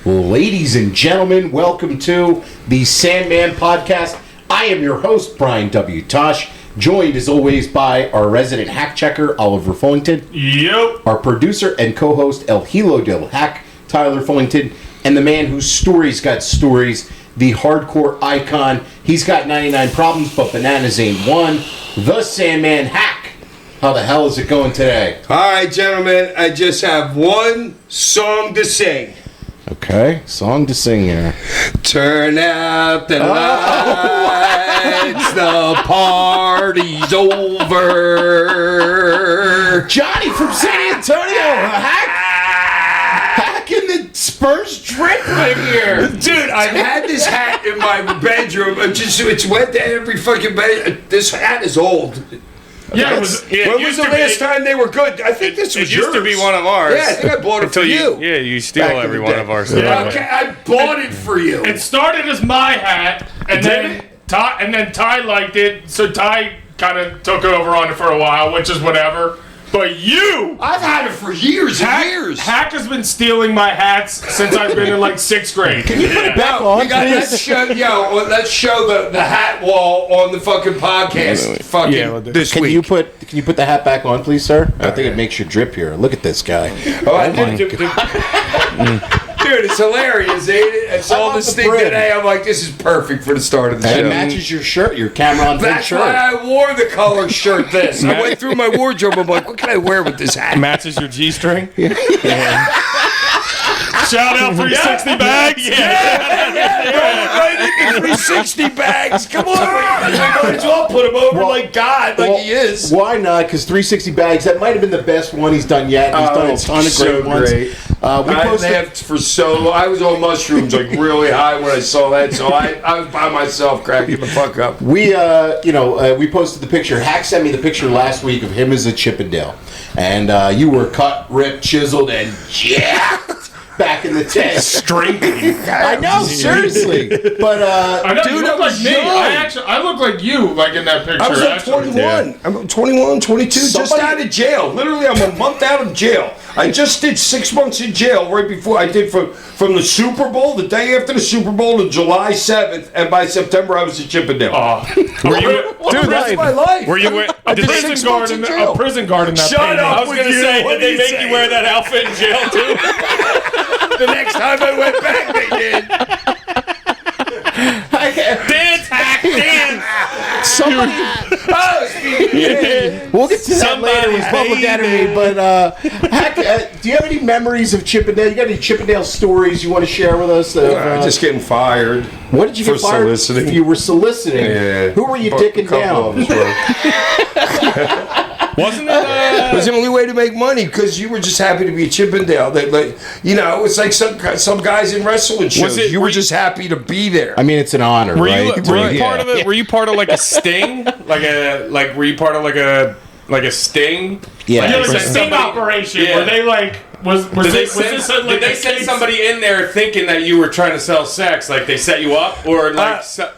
Ladies and gentlemen, welcome to the Sandman Podcast. I am your host, Brian W. Tosh, joined as always by our resident hack checker, Oliver Fullington. Yep. Our producer and co-host, El Hilo del Hack, Tyler Fullington. And the man whose stories got stories, the hardcore icon. He's got 99 problems, but bananas ain't one. The Sandman Hack. How the hell is it going today? All right, gentlemen, I just have one song to sing. Okay, song to sing here. Turn out the lights, the party's over. Johnny from San Antonio, hacking the Spurs drip right here. Dude, I've had this hat in my bedroom. It's wet to every fucking bed. This hat is old. Yeah, when was the last time they were good? I think this was yours. It used to be one of ours. Yeah, I think I bought it for you. Yeah, you steal Back in every the one day. of ours. Yeah. Okay, I bought it for you. It started as my hat, and then Ty liked it, so Ty kind of took over on it for a while, which is whatever. But you, I've had it for years and years. Hack has been stealing my hats since I've been in like 6th grade. Can you put it back on, let's show the hat wall on the fucking podcast. This Can week. you put the hat back on, please, sir? I think it makes your drip here. Look at this guy. Dude, it's hilarious, ain't it? I saw this thing today. I'm like, this is perfect for the start of the And show. it matches your shirt, your Cameron Pink That's shirt. why I wore the color shirt this. I went through my wardrobe. I'm like, what can I wear with this hat? Matches your G-string. Shout out 360 bags. Right into 360 bags. Come on. Might as well put him over like God, like he is. Why not? Because 360 bags, that might have been the best one he's done yet. He's done a ton of great ones. I laughed for so long. I was on mushrooms like really high when I saw that, so I was by myself cracking the fuck up. We posted the picture. Hack sent me the picture last week of him as a Chippendale. And you were cut, ripped, chiseled, and jacked back in the day. Stringy. I know, seriously. But, I know, dude, you look I was like me. young. I look like you, like in that picture. I was like 21. Yeah. I'm 21, 22, just out of jail. Literally, I'm a month out of jail. I just did 6 months in jail right before I did from the Super Bowl, the day after the Super Bowl to July 7th, and by September I was a Chippendale. That's my life. Were you I did 6 months in jail. A prison guard in that Shut painting. up. I was going to say, did they make you wear that outfit in jail too? The next time I went back, they did. Dance, Hack, dance. we'll get to that later with Public Enemy. But, Hack, do you have any memories of Chippendale? You got any Chippendale stories you want to share with us? Just getting fired. What did you for get fired? soliciting. You were soliciting. Yeah. Who were you dicking down? Wasn't it? It was the only way to make money because you were just happy to be a Chippendale. It's like some guys in wrestling shows. You were just happy to be there. I mean, it's an honor, Were right? you part of it? Were you part of like a sting? Were you part of like a sting? Yeah. Like a Like sting operation where they Did they send somebody in there thinking that you were trying to sell sex? Like they set you up, or how did you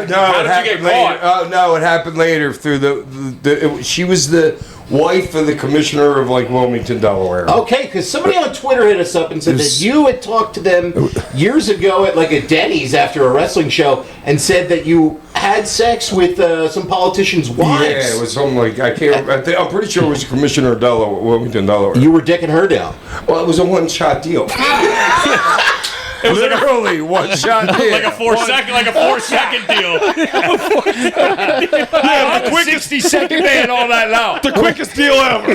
get caught? No, it happened later through she was the wife of the commissioner of like Wilmington, Delaware. Okay, because somebody on Twitter hit us up and said that you had talked to them years ago at like a Denny's after a wrestling show and said that you had sex with some politicians' wives. Yeah, it was something like I'm pretty sure it was the commissioner of Delaware, Wilmington, Delaware. You were dicking her down. Well, it was a one-shot deal. It was literally one shot deal. like a 4-second deal. I'm the quickest 60-second man all night long. The quickest deal ever.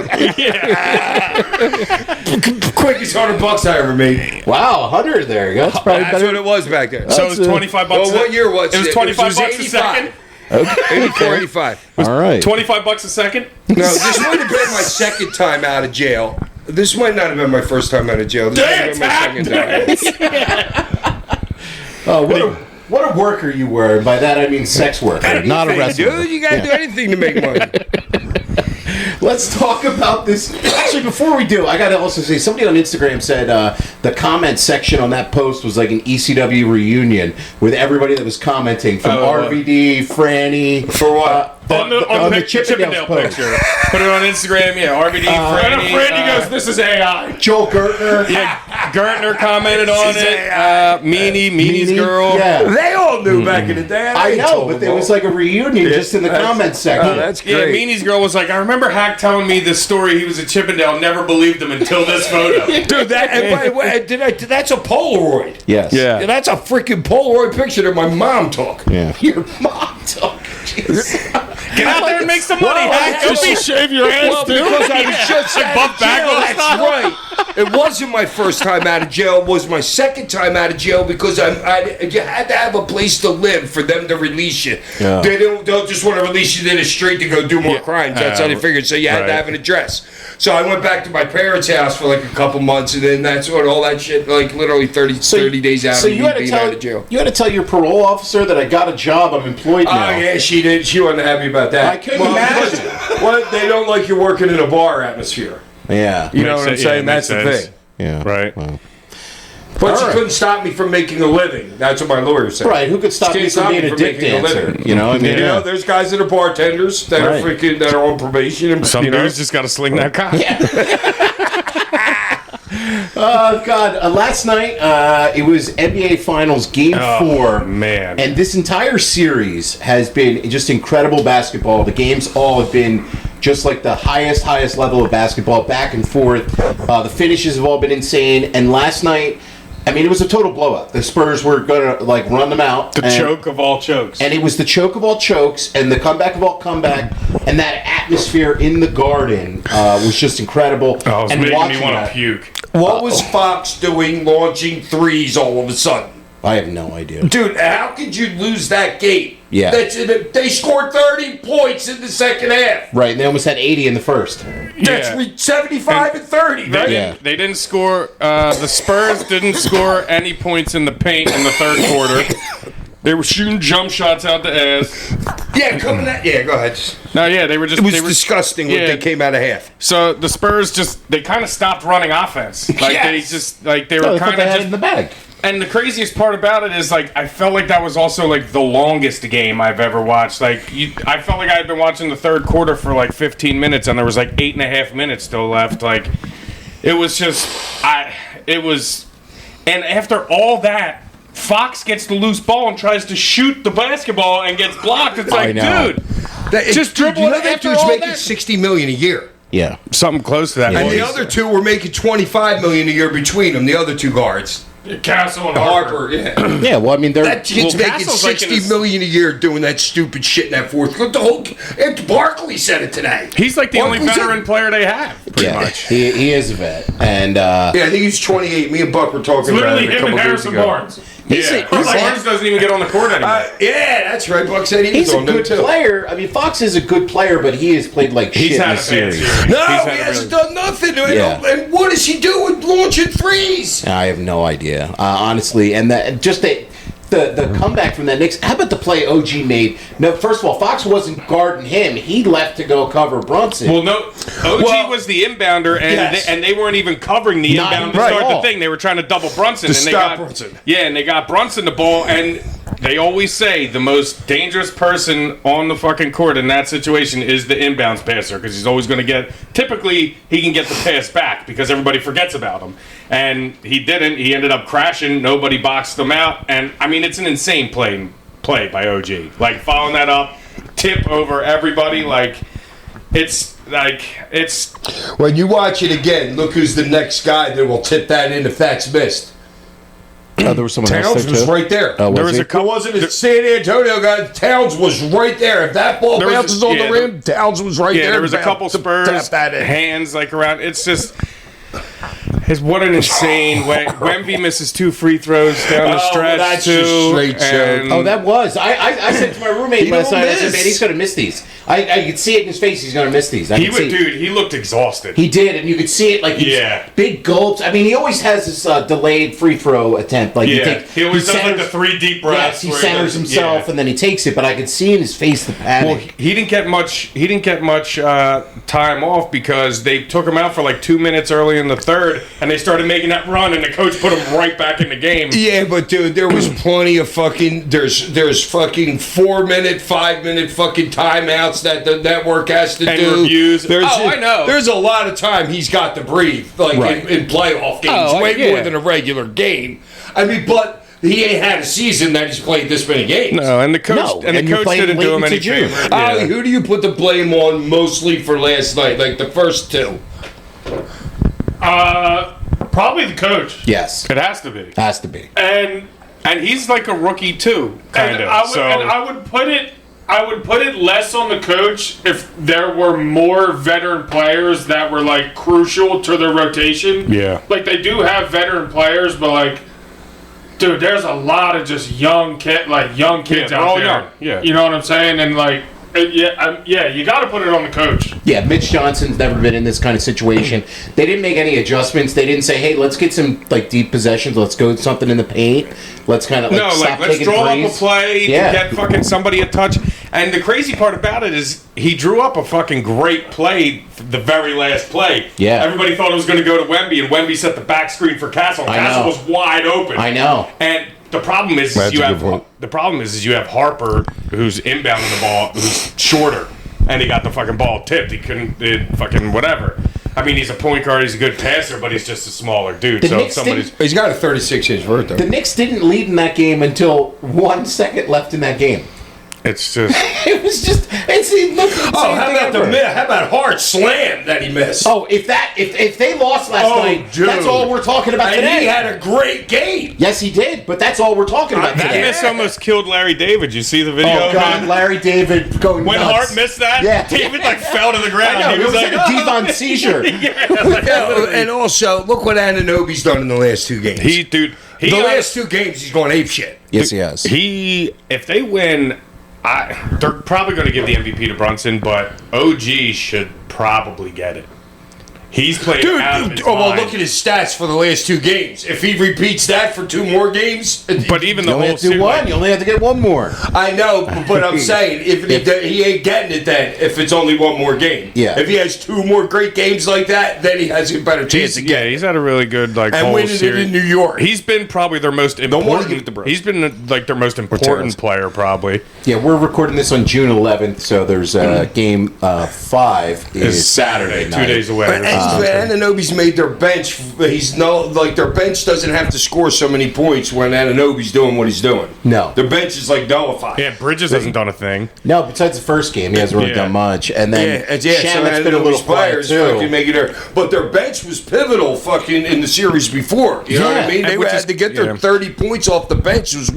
Quickest $100 I ever made. Wow, 100 there you go. That's probably That's better. what it was back then. So it was $25. Well, what year was it? It was 25 bucks a second. Okay. 84, 85. All right. 25 bucks a second. No, this might have been my second time out of jail. This might not have been my first time out of jail. This might have been my second time. What a worker you were. And by that I mean sex worker, not a wrestler. Dude, you gotta do anything to make money. Let's talk about this. Actually, before we do, I got to also say, somebody on Instagram said the comment section on that post was like an ECW reunion with everybody that was commenting from RVD, Franny. For what? On the Chippendale picture. Put it on Instagram, RVD, Franny. Franny goes, this is AI. Joel Gertner. Yeah, Gertner commented on it. Meanie's girl. Yeah. They all knew back in the day. I know, but there was like a reunion just in the comments section. That's great. Yeah, Meanie's girl was like, I remember Hack telling me this story. He was a Chippendale. Never believed him until this photo. Dude, that's a Polaroid. Yes. Yeah, that's a freaking Polaroid picture that my mom took. Yeah. Your mom took. Get out there and make some money, Hack. Don't be shave your ass, dude. Because I was just out of jail. That's right. It wasn't my first time out of jail. It was my second time out of jail because you had to have a place to live for them to release you. Yeah. They don't just want to release you to the street to go do more crimes. That's how they figured. So you had to have an address. So I went back to my parents' house for like a couple months, and then that's what all that shit, like literally 30 days out of me being out of jail. You had to tell your parole officer that I got a job, I'm employed now. Oh, yeah, she did. She wasn't happy about that. I couldn't imagine. Well, they don't like you working in a bar atmosphere. Yeah. You know what I'm saying? That's the thing. Yeah. Right. Well. But you couldn't stop me from making a living. That's what my lawyer said. Right. Who could stop me from being a dick dancer? You know, I mean, you know, there's guys that are bartenders that are freaking that are on probation, and Some dudes just got to sling that cock. Oh God! Last night it was NBA Finals Game 4. Man, and this entire series has been just incredible basketball. The games all have been just like the highest level of basketball, back and forth. The finishes have all been insane. And last night, I mean, it was a total blowout. The Spurs were going to like run them out. The choke of all chokes. And it was the choke of all chokes and the comeback of all comeback. And that atmosphere in the Garden was just incredible. Oh, it was and making watching me want that, to puke. What was Fox doing launching threes all of a sudden? I have no idea. Dude, how could you lose that game? Yeah. They scored 30 points in the second half. Right, and they almost had 80 in the first. That's 75 and 30, right? They didn't score. The Spurs didn't score any points in the paint in the third quarter. They were shooting jump shots out the ass. Yeah, coming at go ahead. No, yeah, they were just. It was disgusting when they came out of half. So the Spurs they kind of stopped running offense. Like they were kind of in the bag. And the craziest part about it is, like, I felt like that was also, like, the longest game I've ever watched. Like, I felt like I had been watching the third quarter for, like, 15 minutes, and there was, like, 8.5 minutes still left. Like, it was just, and after all that, Fox gets the loose ball and tries to shoot the basketball and gets blocked. It's like, dude, just dribble it after that dude's all making that. $60 million a year. Yeah. Something close to that. And the other two were making $25 million a year between them, the other two guards. Castle and Harper, yeah. Yeah, well, I mean, That kid's making $60 million a year doing that stupid shit in that fourth. Look, Barkley said it today. He's like the only veteran player they have, pretty much. He is a vet. And I think he's 28. Me and Buck were talking about it literally a him couple and days Harrison ago. Barnes. Barnes doesn't even get on the court anymore. Yeah, that's right. Buck said he's was a on them good too. player. I mean, Fox is a good player, but he has played like shit in the series. No, he hasn't done nothing. Yeah. And what does he do with launching threes? I have no idea, honestly. And that just the comeback from that Knicks. How about the play OG made? No, first of all, Fox wasn't guarding him. He left to go cover Brunson. Well, no, OG was the inbounder, and they weren't even covering the inbound to start the thing. They were trying to double Brunson, to stop Brunson. Yeah, and they got Brunson the ball, and they always say the most dangerous person on the fucking court in that situation is the inbounds passer, because he's always going to get. Typically, he can get the pass back because everybody forgets about him, and he didn't. He ended up crashing. Nobody boxed him out, and I mean, it's an insane play by OG. Like following that up, tip over everybody. Like it's. When you watch it again, look who's the next guy that will tip that in if that's missed. There was someone else Towns there was too? right there. There was a couple. It wasn't a San Antonio guy. Towns was right there. If that ball bounces on the rim, Towns was right there. Yeah, there was a couple Spurs hands like around. It's What an insane way. Wemby misses 2 free throws down the stretch, that's too. just straight and Oh, that was. I said to my roommate He last don't night, I said, miss. man, he's going to miss these. I could see it in his face. He's going to miss these. I he could would, see- dude. He looked exhausted. He did, and you could see it like these Yeah. big gulps. I mean, he always has this delayed free throw attempt. Like he always does like the 3 deep breaths. Yes, he where centers does- himself yeah. and then he takes it. But I could see in his face the panic. Well, he didn't get much. He didn't get much time off because they took him out for like 2 minutes early in the third, and they started making that run, and the coach put him right back in the game. Yeah, but dude, there was plenty of fucking. There's fucking 4-minute, 5-minute fucking timeouts that the network has to And do. reviews. There's I know. There's a lot of time he's got to breathe, like Right. in playoff games, Oh, way yeah. more than a regular game. I mean, but he ain't had a season that he's played this many games. No, and the coach No, and and the you're coach playing didn't late do him into any June. favor. Ali, Yeah. who do you put the blame on mostly for last night? Like the first two? Probably the coach. yes, It has to be, has to be. And and he's like a rookie too, kind and of. I would put it less on the coach if there were more veteran players that were like crucial to their rotation. Yeah. Like they do have veteran players, but like, dude, there's a lot of just young kids they're out all there. young. Yeah. You know what I'm saying? And like, you got to put it on the coach. Yeah, Mitch Johnson's never been in this kind of situation. They didn't make any adjustments. They didn't say, "Hey, let's get some like deep possessions. Let's go something in the paint. Let's kind of like stop let's taking draw threes." up a play Yeah. to get fucking somebody a touch. And the crazy part about it is he drew up a fucking great play, the very last play. Yeah. Everybody thought it was going to go to Wemby, and Wemby set the back screen for Castle. I Castle know. was wide open. I know. And the problem is, That's you a have good point. the problem is you have Harper who's inbounding the ball, who's shorter, and he got the fucking ball tipped. He couldn't fucking whatever. I mean, he's a point guard. He's a good passer, but he's just a smaller dude. The so Knicks somebody's didn't- He's got a 36-inch vert though. The Knicks didn't lead in that game until 1 second left in that game. it's just. It was just it looked the Oh, same how thing about ever. how about hard slam that he missed? Oh, if they lost last Oh, night, dude. that's all we're talking about and today. he had a great game. Yes, he did, but that's all we're talking about That today. miss almost killed Larry David. You see the video? Oh of God, it? Larry David going When nuts. Hart missed that, Yeah. David like fell to the ground. I know, He it was like a "Oh." Devon seizure. And also, look what Anunoby's done in the last two games. The the last two games, he's going ape shit. Yes, he has. if they win, they're probably going to give the MVP to Brunson, but OG should probably get it. He's played out of his well, mind. look at his stats for the last two games. If he repeats that for 2 more games, But even You the only whole have to do series, one. You only have to get one more. I know, but I'm saying if he ain't getting it, then if it's only 1 more game, Yeah. If he has 2 more great games like that, then he has a better chance to get it. he's had a really good like And whole winning it series. in New York. He's been probably their most wanna give it important. to Brooks. He's been like their most important player, probably. Yeah, we're recording this on June 11th, so there's game 5 It's is Saturday, 2 night. days away. And Anunoby's made their bench. Their bench doesn't have to score so many points when Anunoby's doing what he's doing. No. Their bench is like nullified. Yeah, Bridges hasn't done a thing. No, besides the first game, he hasn't really Yeah. done much. And then so Shamet's been a little quiet players too. fucking make it there. But their bench was pivotal fucking in the series before. You know what I Yeah. mean? They And which had is- to get their yeah. 30 points off the bench was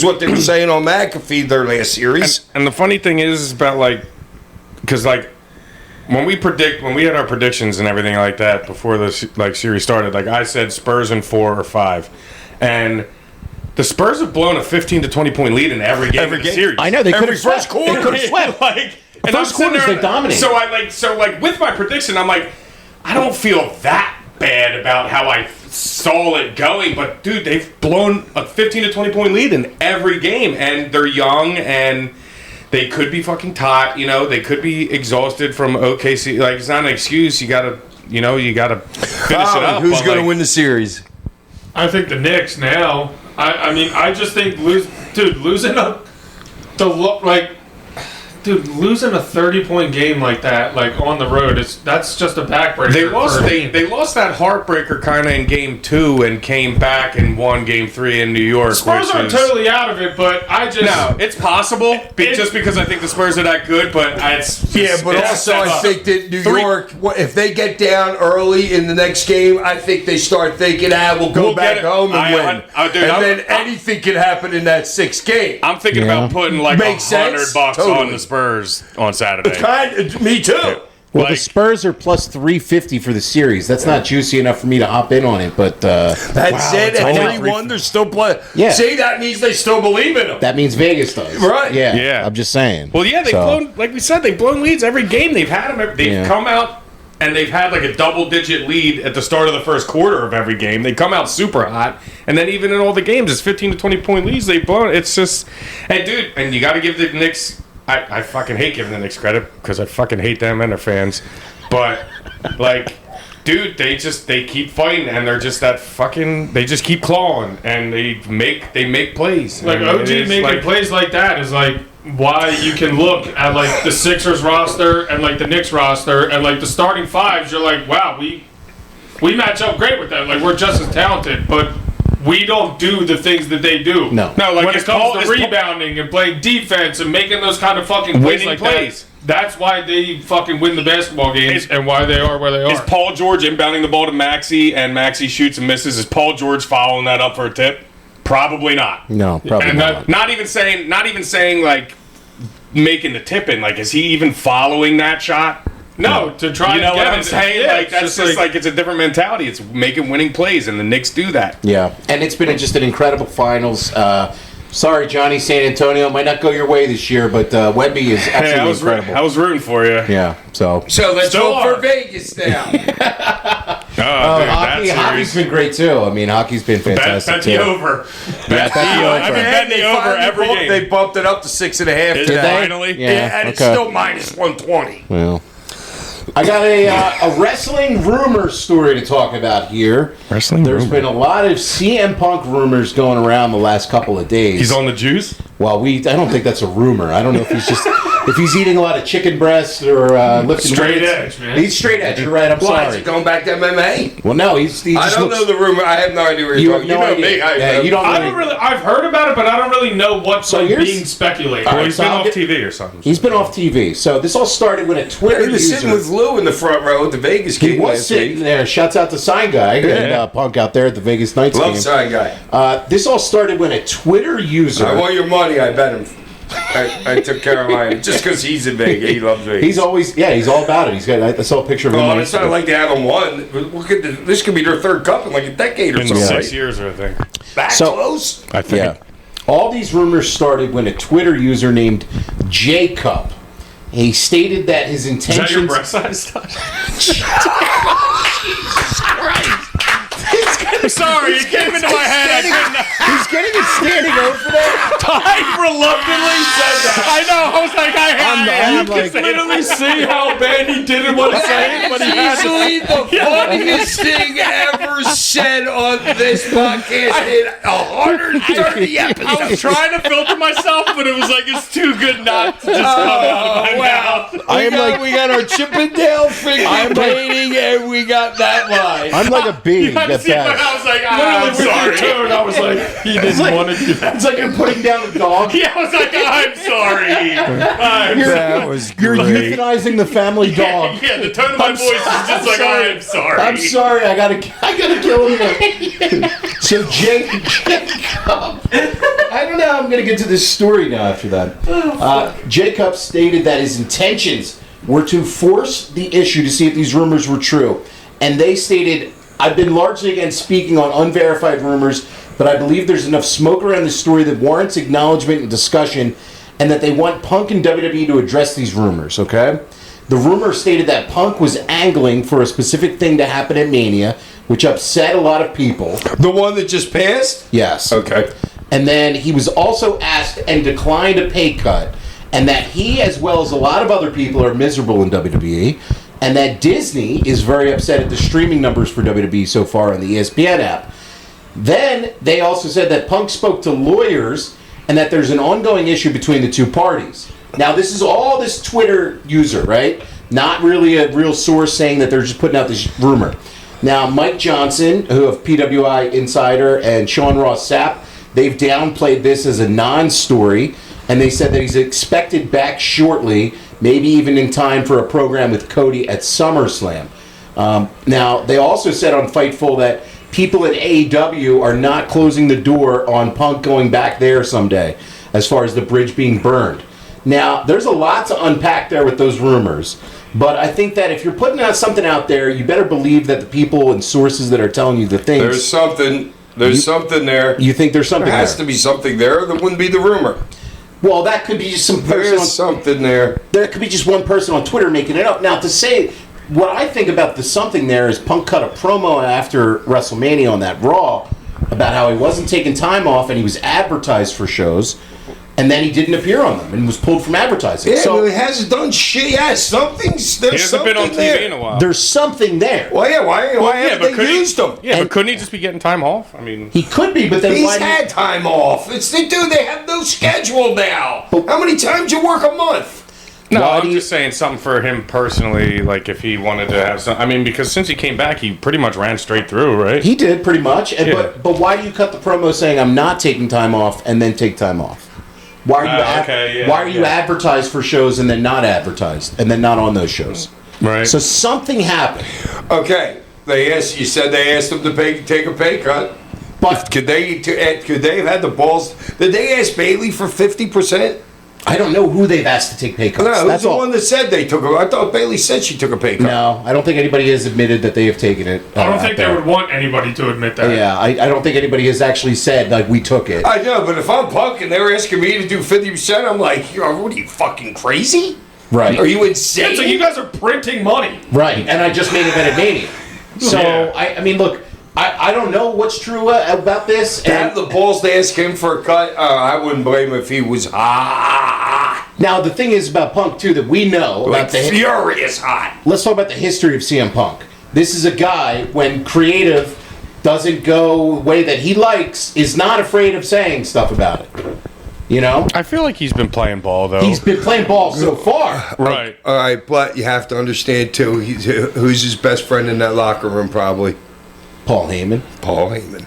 what they were saying on McAfee their last series. And the funny thing is about like, because like when we had our predictions and everything like that before the series started, like I said Spurs in 4 or 5, and the Spurs have blown a 15 to 20 point lead in every game of the series. I know they could Every have first swept. They quarter. could have swept. like, and first I'm sitting quarters, there- they dominated. So with my prediction, I'm like, I don't feel that bad about how I saw it going, but dude, they've blown a 15 to 20 point lead in every game, and they're young and they could be fucking tired. You know, they could be exhausted from OKC. Like, it's not an excuse. You gotta finish it up. Who's but, going to like, win the series? I think the Knicks now. I mean, I just think losing losing a 30-point game like that, like on the road, that's just a backbreaker. They lost. for a team. They lost that heartbreaker kind of in Game 2 and came back and won Game 3 in New York. Spurs which aren't is, totally out of it, but I just No, it's possible. Just because I think the Spurs are that good, but Also, I think that New York, if they get down early in the next game, I think they start thinking, we'll go We'll back get it. home and win. Dude, Anything can happen in that 6th game. I'm thinking about putting like Makes sense. $100 Totally. on the Spurs on Saturday. Me too. Well, the Spurs are plus 350 for the series. That's not juicy enough for me to hop in on it, but That's it. I know. At 3-1, they're still playing. Yeah. See, that means they still believe in them. that means Vegas does. Right. Yeah. Yeah. I'm just saying. Well, yeah, they've blown, like we said, they've blown leads every game. They've had them. They've come out and they've had like a double-digit lead at the start of the first quarter of every game. They come out super hot, and then even in all the games, it's 15 to 20-point leads they've blown. It's just, and dude, and you got to give the Knicks. I fucking hate giving the Knicks credit because I fucking hate them and their fans, but like. Dude, they keep fighting, and they're just that fucking. They just keep clawing, and they make plays. Like And OG it is, making like, plays like that is like why you can look at like the Sixers roster and like the Knicks roster and like the starting fives. You're like, wow, we match up great with them. Like we're just as talented, but we don't do the things that they do. No. like when it it's comes to it's rebounding and playing defense and making those kind of fucking plays Winning like plays. that. That's why they fucking win the basketball games and why they are where they are. Is Paul George inbounding the ball to Maxey, and Maxey shoots and misses? Is Paul George following that up for a tip? Probably not. No, probably And not. Not even saying like making the tip in. Like, is he even following that shot? No, to try You know and what get I'm it. saying? Yeah, Like that's just like it's a different mentality. It's making winning plays, and the Knicks do that. Yeah, and it's been just an incredible finals. Sorry, Johnny, San Antonio might not go your way this year, but Wemby is absolutely incredible. I was rooting for you. Yeah, so let's Still hope are. for Vegas now. hockey's been great too. I mean, hockey's been fantastic Bet too. the over. Yeah, bet the over. I've been betting the over every game. They bumped it up to 6.5 Is today. it finally? Yeah, and it's okay. still minus 120. Well, I got a wrestling rumor story to talk about here. There's been a lot of CM Punk rumors going around the last couple of days. He's on the juice. Well, I don't think that's a rumor. I don't know if he's eating a lot of chicken breast or lifting Straight weights. edge, man. He's straight edge. You're right. I'm Why is sorry. he going back to MMA? Well, no, he just I don't looks, know the rumor. I have no idea where You you're have going. no You know idea. me. Yeah, you don't I know. don't really. I've heard about it, but I don't really know what's So like here's- being speculated. All Well, right, he's so been I'll off get- TV or something. He's been off TV. So this all started when a Twitter He was sitting user. with Lou in the front row at the Vegas He game was last sitting week. there. Shouts out to Sign Guy and Punk out there at the Vegas Knights Love game. side guy. This all started when a Twitter user. I want your money. I bet him. I took Carolina just because he's in Vegas. He loves Vegas. He's all about it. He's got. I saw a picture of him. Oh, on it's not Instagram. like they haven't won. Look at this. Could be their third cup in like a decade or In something. 6 years, I think. That So- close? I think. Yeah. All these rumors started when a Twitter user named Jacob. He stated that his Is that your intentions. breast size stuff? Sorry, it came into my head. I couldn't. He's getting it standing over there. I reluctantly said that. I know. I was like, I'm you like- can literally see how bad he didn't want to say it, but he had to. Easily the funniest thing ever said on this podcast in 130 I episodes. was trying to filter myself, but it was like it's too good not to just come out of my mouth. We got our Chippendale figure painting, and we got that line. I'm like a bee. You had to Get see, but that. I was like, Literally I'm with your sorry. tone, I was like, he didn't want to do that. It's like you're putting down a dog. Yeah, I was like, I'm sorry. That was You're great. euthanizing the family dog. Yeah, the tone of my voice is just like, I'm sorry. I'm sorry. I gotta kill him. So Jacob, I don't know. I'm gonna get to this story now. After that, Jacob stated that his intentions were to force the issue to see if these rumors were true, and they stated, "I've been largely against speaking on unverified rumors, but I believe there's enough smoke around the story that warrants acknowledgement and discussion, and that they want Punk and WWE to address these rumors." Okay. The rumor stated that Punk was angling for a specific thing to happen at Mania, which upset a lot of people. The one that just passed? Yes. Okay. And then he was also asked and declined a pay cut, and that he, as well as a lot of other people, are miserable in WWE, and that Disney is very upset at the streaming numbers for WWE so far on the ESPN app. Then they also said that Punk spoke to lawyers and that there's an ongoing issue between the two parties. Now, this is all this Twitter user, right? Not really a real source saying that they're just putting out this rumor. Now, Mike Johnson, who of PWI Insider, and Sean Ross Sapp, they've downplayed this as a non-story, and they said that he's expected back shortly, maybe even in time for a program with Cody at SummerSlam. Now, they also said on Fightful that people at AEW are not closing the door on Punk going back there someday, as far as the bridge being burned. Now, there's a lot to unpack there with those rumors. But I think that if you're putting out something out there, you better believe that the people and sources that are telling you the things. There's something there. You think there's something there? Has to be something there. That wouldn't be the rumor. Well, that could be just some person. There's something there. There could be just one person on Twitter making it up. Now, to say what I think about the something there is Punk cut a promo after WrestleMania on that Raw about how he wasn't taking time off and he was advertised for shows. And then he didn't appear on them and was pulled from advertising. Yeah, so he hasn't done shit. Yeah, there's He hasn't something been on TV there. in a while. there's something there. Well, yeah, why haven't they used him? Yeah, but couldn't he just be getting time off? I mean, He could be, but then He's why? had time off. They have no schedule now. How many times you work a month? no, Why I'm do you- just saying something for him personally. Like if he wanted to have some, I mean, because since he came back, he pretty much ran straight through, right? He did pretty much. And, Yeah. but why do you cut the promo saying I'm not taking time off and then take time off? Why are you why are you advertised for shows and then not advertised and then not on those shows? Right. So something happened. Okay, you said they asked him to take a pay cut. But Could they have had the balls? Did they ask Bailey for 50%? I don't know who they've asked to take pay cuts. No, who's That's the all. one that said they took it? I thought Bailey said she took a pay cut. No, I don't think anybody has admitted that they have taken it. I don't out think they there. would want anybody to admit that. Yeah, I don't think anybody has actually said like we took it. I know, but if I'm Punk and they're asking me to do 50%, I'm like, what are you, fucking crazy? Right. Are you insane? It's like you guys are printing money. Right, and I just made event at Mania. So Yeah. I mean, look, I don't know what's true about this. To have And the balls to ask him for a cut, I wouldn't blame him if he was now the thing is about Punk too that we know like about the. furious hot. Let's talk about the history of CM Punk. This is a guy when creative doesn't go the way that he likes, is not afraid of saying stuff about it. You know, I feel like he's been playing ball though. he's been playing ball so far. right. All right, but you have to understand too. Who's his best friend in that locker room? Probably Paul Heyman. Paul Heyman.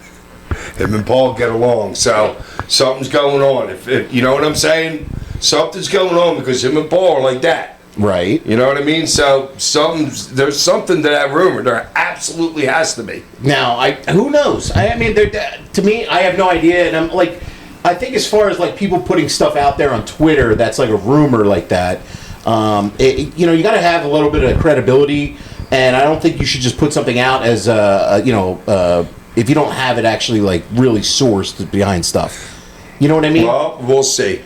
Him and Paul get along, so something's going on. If you know what I'm saying, something's going on because him and Paul are like that. Right. You know what I mean? So there's something to that rumor. There absolutely has to be. Now, who knows? I mean, to me, I have no idea, and I'm like, I think as far as like people putting stuff out there on Twitter, that's like a rumor like that. You know, you got to have a little bit of credibility, and I don't think you should just put something out as if you don't have it actually like really sourced behind stuff. You know what I mean? Well, we'll see.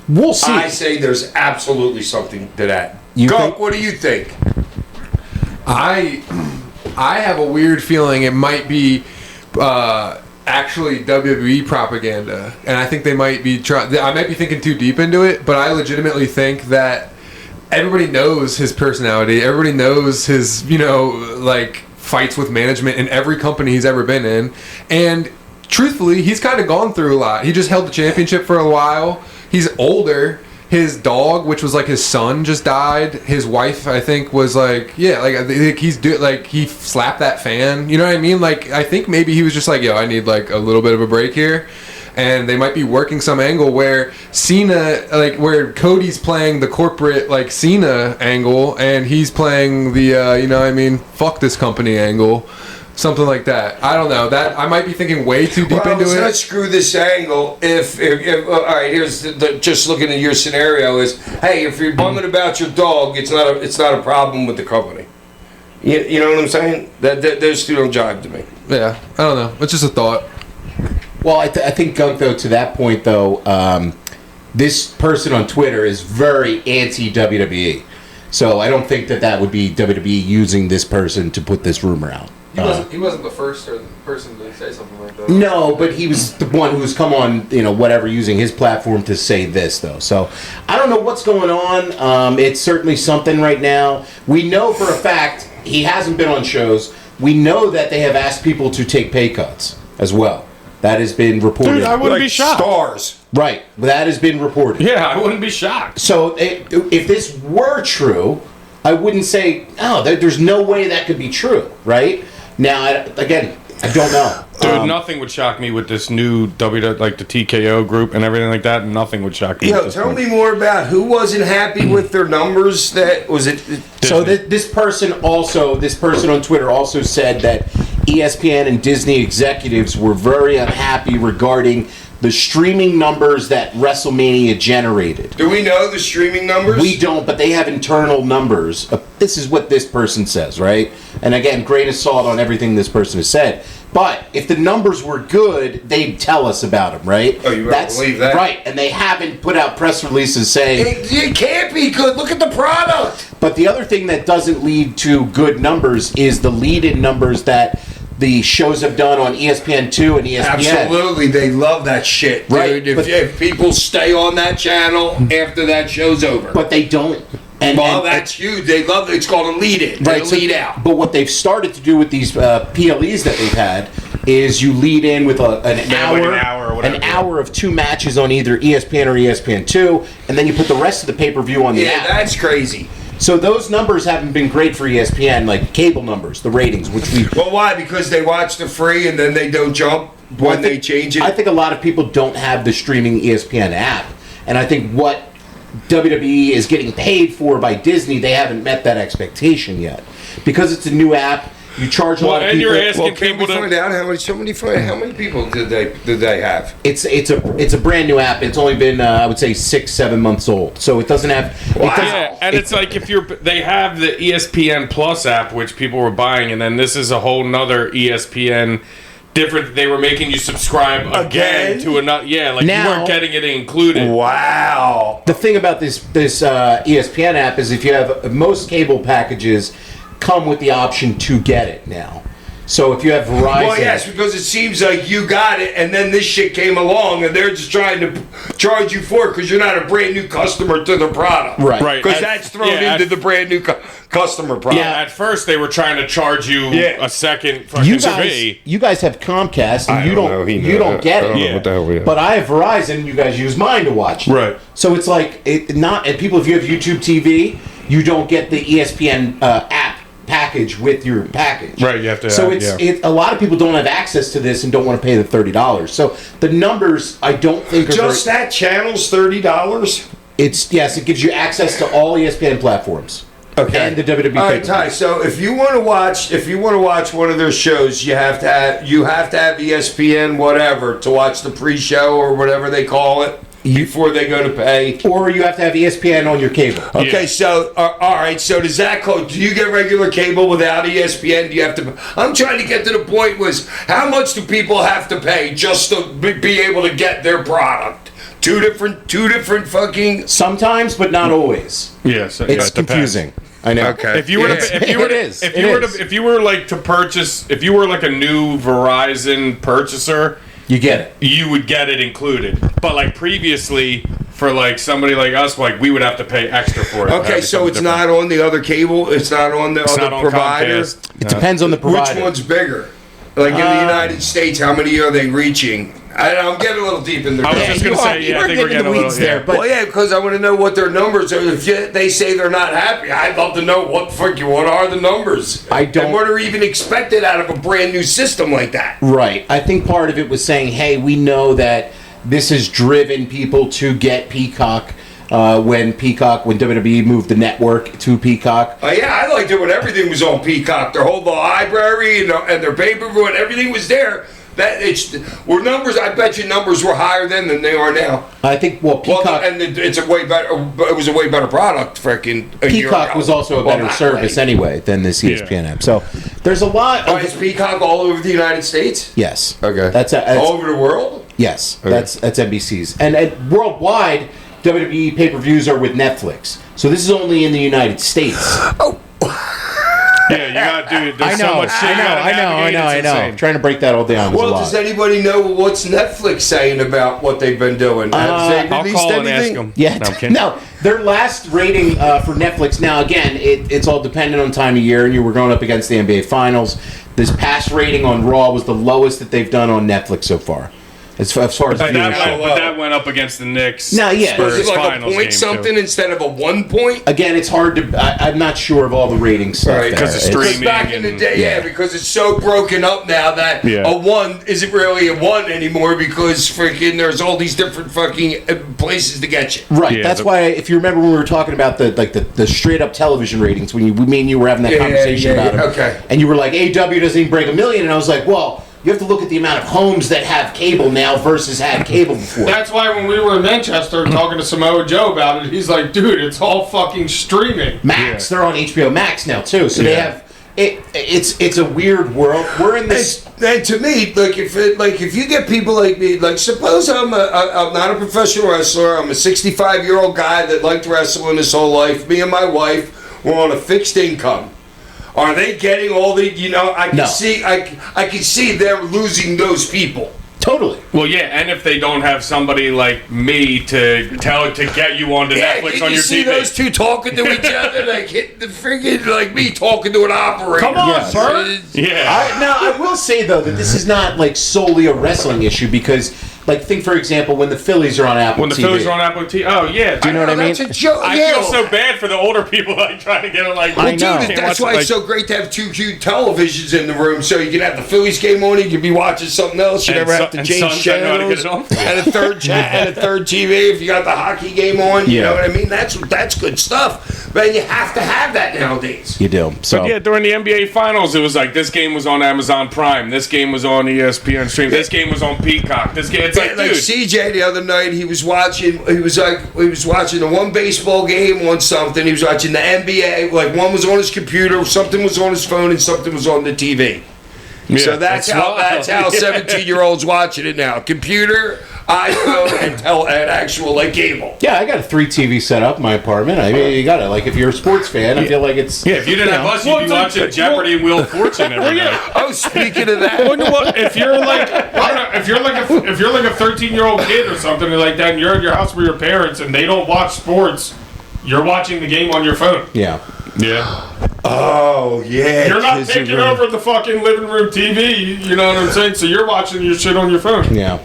We'll see. I say there's absolutely something to that. You Gunk, think? what do you think? I have a weird feeling it might be actually WWE propaganda, and I think they might be I might be thinking too deep into it, but I legitimately think that everybody knows his personality. Everybody knows his, like fights with management in every company he's ever been in, and truthfully, he's kind of gone through a lot. He just held the championship for a while. He's older. His dog, which was like his son, just died. His wife, I think, was like, yeah, like he slapped that fan. You know what I mean? Like, I think maybe he was just like, yo, I need like a little bit of a break here. And they might be working some angle where Cena, like where Cody's playing the corporate like Cena angle, and he's playing the fuck this company angle. Something like that. I don't know. That I might be thinking way too deep into it. Let's screw this angle. If all right, here's just looking at your scenario is, hey, if you're bumming about your dog, it's not a problem with the company. You know what I'm saying? That those two don't jive to me. Yeah, I don't know. It's just a thought. Well, I think, Gunk, though, to that point, though, this person on Twitter is very anti-WWE. So I don't think that would be WWE using this person to put this rumor out. He wasn't the first or the person to say something like that. No, but he was the one who's come on, whatever, using his platform to say this, though. So I don't know what's going on. It's certainly something right now. We know for a fact he hasn't been on shows. We know that they have asked people to take pay cuts as well. That has been reported. Dude, I wouldn't be shocked. Stars. Right. That has been reported. Yeah, I wouldn't be shocked. So if this were true, I wouldn't say, there's no way that could be true, right? Now, again, I don't know. Dude, nothing would shock me with this new like the TKO group and everything like that. Nothing would shock me. Tell me more about who wasn't happy with their numbers. That was it. So this person on Twitter also said that ESPN and Disney executives were very unhappy regarding the streaming numbers that WrestleMania generated. Do we know the streaming numbers? We don't, but they have internal numbers. this is what this person says, right? And again, grain of salt on everything this person has said. But if the numbers were good, they'd tell us about them, right? Oh, you better believe that. Right, and they haven't put out press releases saying... It can't be good. Look at the product. But the other thing that doesn't lead to good numbers is the lead-in numbers that the shows have done on ESPN2 and ESPN. Absolutely, they love that shit, dude. Right, If people stay on that channel after that show's over. But they don't. That's huge. They love it. It's called a lead-in. Right, Lead out. But what they've started to do with these PLEs that they've had is you lead in with an hour of 2 matches on either ESPN or ESPN2, and then you put the rest of the pay-per-view on the app. Yeah, that's crazy. So those numbers haven't been great for ESPN, like cable numbers, the ratings, which we... Well, why? Because they watch the free and then they don't jump when they change it? I think a lot of people don't have the streaming ESPN app, and I think what WWE is getting paid for by Disney, they haven't met that expectation yet. Because it's a new app, you charge a lot of and people... you're asking Well, can we people to... find out how many people did they have? It's a brand new app. It's only been I would say 6-7 months old, so it doesn't have. Wow. Yeah, and it's like they have the ESPN Plus app, which people were buying, and then this is a whole nother ESPN different. They were making you subscribe again to another. Yeah, like Now, you weren't getting it included. Wow. The thing about this ESPN app is if you have most cable packages come with the option to get it now. So if you have Verizon... Well, yes, because it seems like you got it, and then this shit came along, and they're just trying to charge you for it because you're not a brand new customer to the product. Right. Because that's thrown into the brand new customer product. Yeah, at first they were trying to charge you a second fucking fee. You guys have Comcast, and I you don't know. you don't get it. I don't know what the hell we have. But I have Verizon. You guys use mine to watch. Right. So it's like and people, if you have YouTube TV, you don't get the ESPN app package with your package. Right, you have to. So a lot of people don't have access to this and don't want to pay the $30. So the numbers, I don't think are Just that channel's $30? it gives you access to all ESPN platforms. Okay. And the WWE. All right, pay-per-view. Ty. So if you want to watch one of their shows, you have to have ESPN whatever to watch the pre-show or whatever they call it before they go to pay. Or you have to have ESPN on your cable. Okay, so all right. So does that code? Do you get regular cable without ESPN? Do you have to? I'm trying to get to the point was how much do people have to pay just to be able to get their product? Two different fucking. Sometimes, but not always. Yes, It's confusing. I know. Okay. If you were if you were like to purchase, if you were like a new Verizon purchaser, You get it. you would get it included. But like previously, for like somebody like us, like we would have to pay extra for it. Okay, so it's not on the other cable. It's not on the other not on provider. Comcast. It depends on the provider. Which one's bigger? Like in the United States, how many are they reaching? I'm getting a little deep in the. I was just gonna say, I think we're getting a little there. But Well, yeah, because I want to know what their numbers are. If they say they're not happy, I'd love to know what are the numbers. I don't- And what are even expected out of a brand new system like that. right, I think part of it was saying, hey, we know that this has driven people to get Peacock. When WWE moved the network to Peacock. Yeah, I liked it when everything was on Peacock. Their whole library and their pay-per-view and everything was there. Were numbers? I bet you numbers were higher then than they are now. I think Peacock. It's a way better. It was a way better product. Freaking Peacock was also a better service anyway than this ESPN app. So there's a lot. Is Peacock all over the United States? Yes. Okay. That's all over the world. Yes. Okay. That's NBC's and worldwide. WWE pay-per-views are with Netflix, so this is only in the United States. Oh. Yeah, you got to do. There's so much shit. I know. I'm trying to break that all down. Well, does anybody know what's Netflix saying about what they've been doing? Have they I'll released call and anything? ask them. Yeah, No, I'm kidding. no. Their last rating for Netflix. Now, again, it's all dependent on time of year, and you were going up against the NBA Finals. This past rating on Raw was the lowest that they've done on Netflix so far, as far as viewership. But that went up against the Knicks. No, yeah. Was Spurs it like a finals point game, something too. instead of a 1 point? Again, it's hard to. I'm not sure of all the ratings stuff. Right, there. 'cause of It's- Because streaming back in the and- day, because it's so broken up now that Yeah. a 1 isn't really a 1 anymore because freaking there's all these different fucking places to get you. Right. Yeah, That's why, if you remember, when we were talking about the straight up television ratings, when me and you were having that conversation about it, okay. and you were like, AW doesn't even break 1 million, and I was like, well, you have to look at the amount of homes that have cable now versus had cable before. That's why when we were in Manchester talking to Samoa Joe about it, he's like, dude, it's all fucking streaming. Max, they're on HBO Max now too, so they have it's a weird world. We're in this. And to me, if you get people like me, like suppose I'm not a professional wrestler, I'm a 65-year-old guy that liked wrestling his whole life. Me and my wife were on a fixed income. Are they getting all the? I can see them losing those people. Totally. Well, yeah, and if they don't have somebody like me to get you onto Netflix on your see TV. those two talking to each other, like hitting the friggin' like me talking to an operator. Come on, Bert. Yeah. Now, I will say, though, that this is not, like, solely a wrestling issue because, like, think, for example, when the Phillies are on Apple TV. When the Phillies are on Apple TV. Oh, yeah. Do you know what I mean? That's a joke. I feel so bad for the older people like trying to get it like. I know. Dude, that's why it's so great to have two huge televisions in the room, so you can have the Phillies game on, you can be watching something else, you never have to change channels, and a third and a third TV if you got the hockey game on. You know what I mean? That's good stuff, man. You have to have that nowadays. You do. So But yeah, during the NBA Finals, it was like this game was on Amazon Prime, this game was on ESPN Stream, this game was on Peacock. This game, it's like, Like dude. CJ the other night, he was watching the one baseball game on something. He was watching the NBA. Like one was on his computer, something was on his phone, and something was on the TV. Yeah, So that's how 17-year-olds watching it now. Computer, iPhone, and actual like cable. yeah, I got a 3 TV set up in my apartment. I mean, you got it. Like, if you're a sports fan, I feel like it's Yeah, if you didn't have us, you'd be watching Jeopardy and Wheel of Fortune every day. Oh, speaking of that, Well, you know what? If you're like, I don't know, if you're like a 13-year-old kid or something like that, and you're at your house with your parents and they don't watch sports, you're watching the game on your phone. yeah. Yeah. oh yeah, You're not kids are taking really- over the fucking living room TV. You know what I'm saying? So you're watching your shit on your phone. Yeah.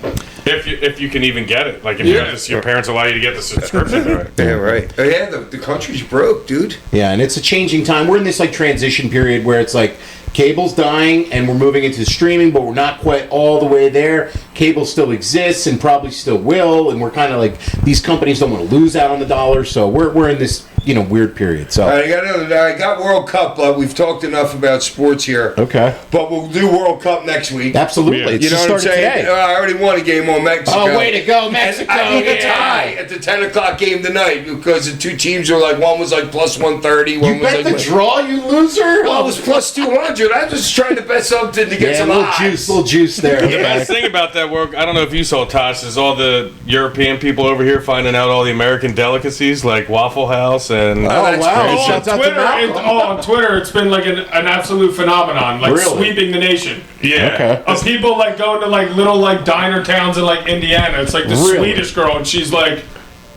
If you can even get it. Like, if you have this, your parents allow you to get the subscription. Yeah, right. Oh, yeah, the country's broke, dude. Yeah, and it's a changing time. We're in this, like, transition period where it's like cable's dying and we're moving into streaming, but we're not quite all the way there. Cable still exists and probably still will, and we're kind of like, these companies don't want to lose out on the dollar, so we're in this, weird period. So I got World Cup. We've talked enough about sports here. okay. But we'll do World Cup next week. Absolutely. Yeah. It's You know just what I'm started saying? today. I already won a game on Mexico. Oh, way to go, Mexico. And I need a yeah. tie at the 10 o'clock game tonight because the two teams were like, one was like plus 130, one You was bet like... the draw, you loser? Well, it was plus 200. I was just trying to bet something to get yeah, some little odds. juice there. The best thing about that work, I don't know if you saw, Tosh, is all the European people over here finding out all the American delicacies like Waffle House and. Oh, that's wow. crazy. Shouts out to Malcolm. On Twitter, it's been like an absolute phenomenon, like Really? sweeping the nation. Yeah. Okay. Of people like going to like little like diner towns in like Indiana. It's like the Really? Swedish girl, and she's like,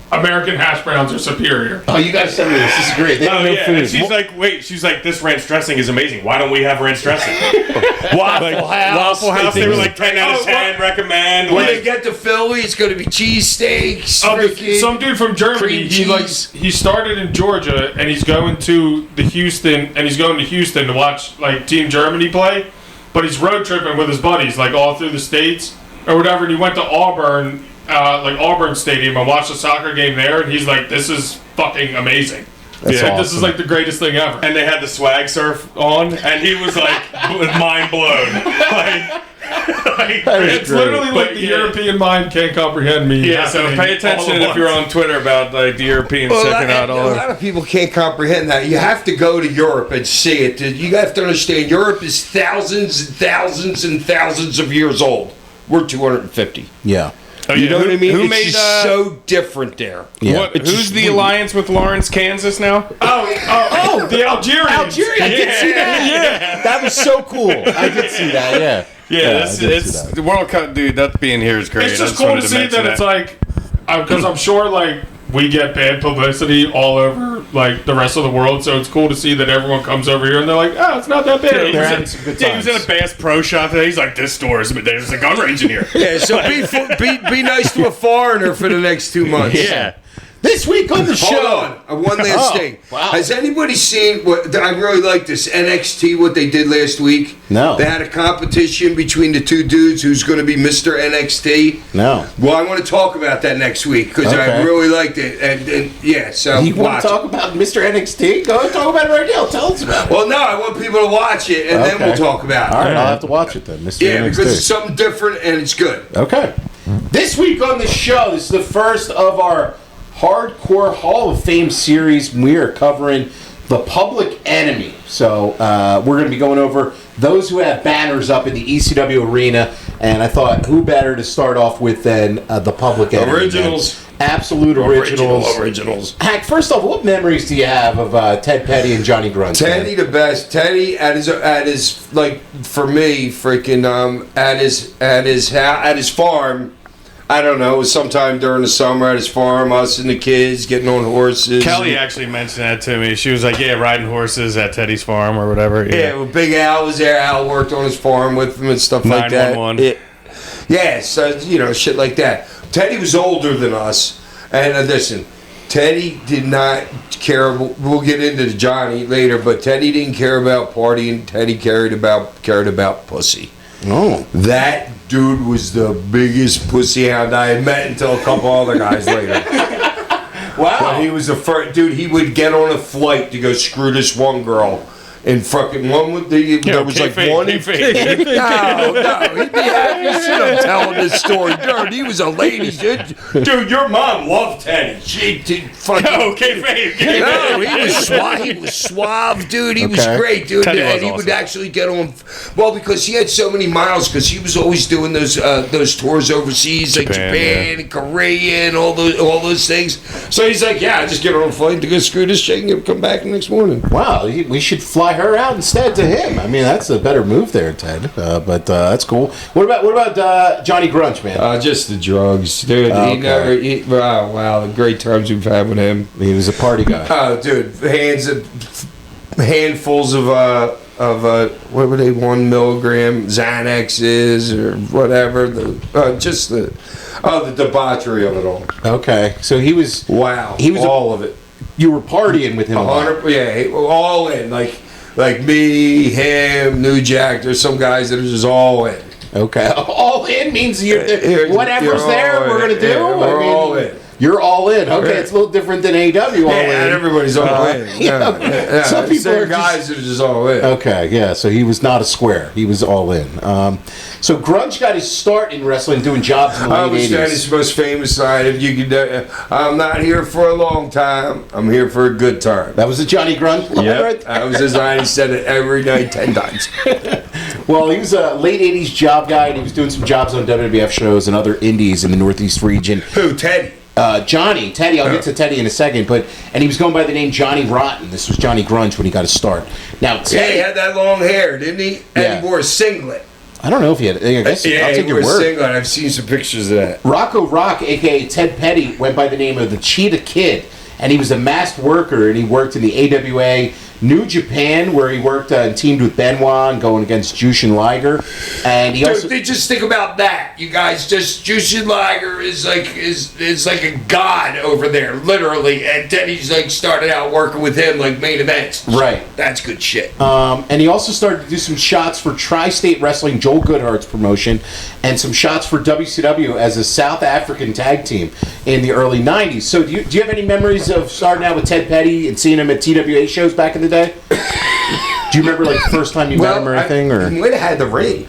American hash browns are superior. Oh, you guys send me this. This is great. They Oh have no yeah, food. and she's like, this ranch dressing is amazing. Why don't we have ranch dressing? Waffle House. Waffle House, they were like 10 out of 10, recommend. When Like, they get to Philly, it's going to be cheesesteaks. Some dude from Germany. cream cheese. He started in Georgia, and he's going to Houston to watch like Team Germany play. But he's road tripping with his buddies, like all through the states or whatever. And he went to Auburn, Auburn Stadium, and watched a soccer game there. And he's like, "This is fucking amazing. That's Like, awesome. this is like the greatest thing ever." and they had the swag surf on, and he was like, was mind blown. It's literally like the European mind can't comprehend me. Yeah, so happening pay all attention at if you're once. on Twitter about like the Europeans Well, checking out a all. lot of people can't comprehend that. You have to go to Europe and see it. You have to understand, Europe is thousands and thousands and thousands of years old. We're 250. Yeah. You know what I mean? Who It's made just so different there. Yeah. What, It's who's just the weird. alliance with Lawrence, Kansas now? Oh, the Algerians. Algeria. I did see that. Yeah. That was so cool. I did see that. Yeah. Yeah, I this, did it's see that. the World Cup, dude. That being here is great. It's I just cool wanted to see mention that it's like, because I'm sure like we get bad publicity all over like the rest of the world, so it's cool to see that everyone comes over here and they're like, oh, it's not that bad. They're Yeah, having some good Yeah, he was in times. a Bass Pro Shop today. He's like, this store is, there's a gun range in here. Yeah, so be nice to a foreigner for the next 2 months. Yeah. This week on the show. Hold on. One last thing. Wow. Has anybody seen what I really like this NXT, what they did last week? No. They had a competition between the two dudes who's going to be Mr. NXT. No. Well, I want to talk about that next week because I Okay. really liked it. And yeah, so You want watch to talk about Mr. NXT? Go talk about it right now. Tell us about it. Well, no, I want people to watch it, and then Okay. we'll talk about it. All right, I'll have to watch it then, Mr. Yeah, NXT. because it's something different and it's good. Okay. This week on the show, this is the first of our Hardcore Hall of Fame series. We are covering the Public Enemy. So we're going to be going over those who have banners up in the ECW arena. And I thought, who better to start off with than the Public Enemy? Originals. Man. Absolute originals. Originals. Hack, first off, what memories do you have of Ted Petty and Johnny Grunge? Teddy the best. Teddy at his like for me freaking at his farm. I don't know. It was sometime during the summer at his farm. Us and the kids getting on horses. Kelly actually mentioned that to me. She was like, "Yeah, riding horses at Teddy's farm or whatever." Yeah, well, Big Al was there. Al worked on his farm with him and stuff like that. 911. Yeah, so shit like that. Teddy was older than us, and listen, Teddy did not care. We'll get into Johnny later, but Teddy didn't care about partying. Teddy cared about pussy. Oh. That dude was the biggest pussy hound I had met until a couple other guys later. Wow. But he was the first dude. He would get on a flight to go screw this one girl. And fucking one with there was like one. No, he'd be happy shit. I'm telling this story, dude. He was a lady, dude. Your mom loved Teddy. She did fucking. Okay, No, he was suave, dude. He was Okay. great, dude. Teddy was And he would awesome. actually get on. Well, because he had so many miles, because he was always doing those tours overseas, like Japan and Korea and all those things. So he's like, yeah, I just get on a flight to go screw this chick and come back the next morning. Wow, we should fly her out instead to him. I mean, that's a better move there, Ted. But that's cool. What about Johnny Grunge, man? Just the drugs, dude. Okay. Wow, the great times we've had with him. He was a party guy. Oh, dude, handfuls of what were they? 1 milligram Xanaxes or whatever. The debauchery of it all. Okay, so he was. Wow, He was all of it. You were partying with him a lot. 100, yeah, all in. Like me, him, New Jack. There's some guys that are just all in. Okay, all in means whatever's you're there, all we're in. gonna do. Yeah, we're all in. You're all in. Okay, Yeah. it's a little different than AW all Yeah, in. everybody's all in. Yeah. Some people Some are guys that are just all in. Okay, yeah, so he was not a square. He was all in. So Grunge got his start in wrestling doing jobs in the I late was 80s. Teddy's most famous side. If you could, I'm not here for a long time. I'm here for a good time. That was a Johnny Grunge line Yep. right there. That was his line. He said it every night 10 times. Well, he was a late 80s job guy, and he was doing some jobs on WWF shows and other indies in the Northeast region. Who? Teddy. Teddy, I'll get to Teddy in a second, and he was going by the name Johnny Rotten. This was Johnny Grunge when he got his start. Now, Yeah, he Teddy, had that long hair, didn't he? And Yeah. he wore a singlet. I don't know if he had, I guess, Yeah, I'll he take wore your a word. singlet. I've seen some pictures of that. Rocco Rock, a.k.a. Ted Petty, went by the name of the Cheetah Kid, and he was a masked worker, and he worked in the AWA New Japan, where he worked and teamed with Benoit and going against Jushin Liger, and he also... Dude, just think about that, you guys. Just Jushin Liger is like a god over there, literally. And Teddy's like started out working with him like main events. Right. That's good shit. And he also started to do some shots for Tri-State Wrestling, Joel Goodhart's promotion, and some shots for WCW as a South African tag team in the early 90s. So do you have any memories of starting out with Ted Petty and seeing him at TWA shows back in the day? Do you remember like the first time you met him or anything? Or He might have had the ring.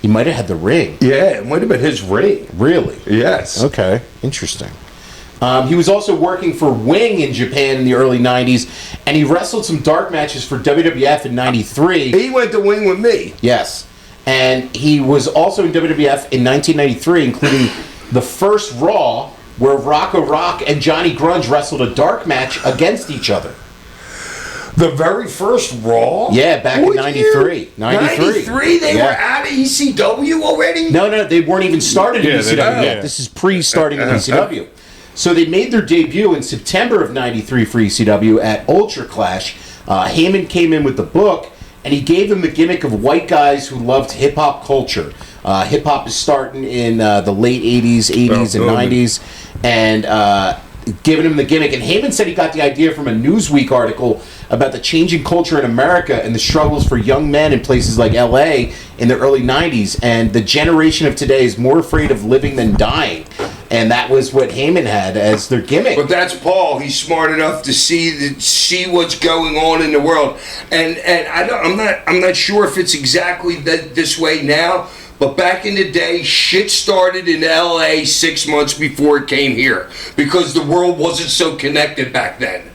he might have had the ring. Yeah, it might have been his ring. Really? Yes. Okay, interesting. He was also working for Wing in Japan in the early 90s, and he wrestled some dark matches for WWF in 93. He went to Wing with me. Yes. And he was also in WWF in 1993, including the first Raw, where Rocco Rock and Johnny Grunge wrestled a dark match against each other. The very first Raw? Yeah, back in What 93. year? 93. 93? They Yeah. were out of ECW already? No, they weren't even started in Yeah, ECW they- yet. yeah. This is pre-starting in ECW. So they made their debut in September of 93 for ECW at Ultra Clash. Heyman came in with the book, and he gave them the gimmick of white guys who loved hip-hop culture. Hip-hop is starting in the late 80s and booming. 90s, and giving him the gimmick. And Heyman said he got the idea from a Newsweek article about the changing culture in America and the struggles for young men in places like L.A. in the early 90s. And the generation of today is more afraid of living than dying. And that was what Heyman had as their gimmick. But that's Paul. He's smart enough to see what's going on in the world. And I'm not sure if it's exactly this way now. But back in the day, shit started in L.A. 6 months before it came here. Because the world wasn't so connected back then.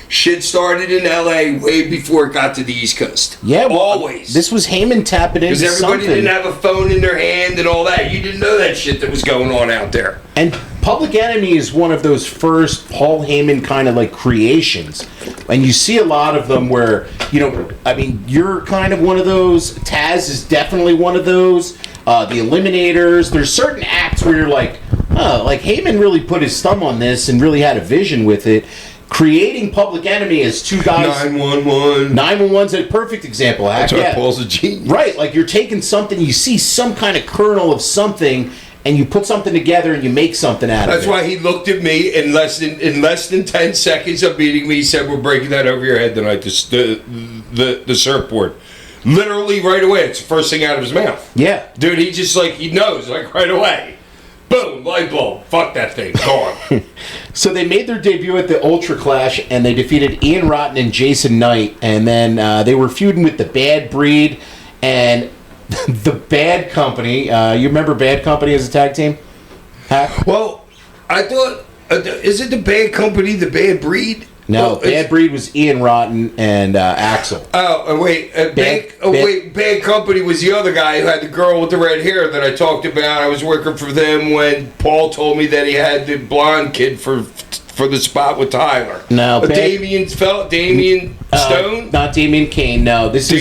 Shit started in L.A. way before it got to the East Coast. Yeah, well, always. This was Heyman tapping into because something. everybody didn't have a phone in their hand and all that. You didn't know that shit that was going on out there. And Public Enemy is one of those first Paul Heyman kind of like creations. And you see a lot of them where, you're kind of one of those. Taz is definitely one of those. The Eliminators. There's certain acts where you're like, like Heyman really put his thumb on this and really had a vision with it. Creating Public Enemy as two guys. 911. 911's a perfect example. That's why Paul's a genius. Right, like you're taking something, you see some kind of kernel of something, and you put something together and you make something out of it. That's why he looked at me in less than 10 seconds of meeting me. He said, "We're breaking that over your head tonight." The surfboard. Literally right away. It's the first thing out of his mouth. Yeah, dude. He knows right away. Boom, light bulb. Fuck that thing. Gone. So they made their debut at the Ultra Clash, and they defeated Ian Rotten and Jason Knight, and then they were feuding with the Bad Breed and the Bad Company. You remember Bad Company as a tag team? Well, I thought, is it the Bad Company, the Bad Breed? No, Bad Breed was Ian Rotten and Axel. Oh, wait. Bad Company was the other guy who had the girl with the red hair that I talked about. I was working for them when Paul told me that he had the blonde kid for the spot with Tyler. No, Damien Stone? Not Damien Kane, no. This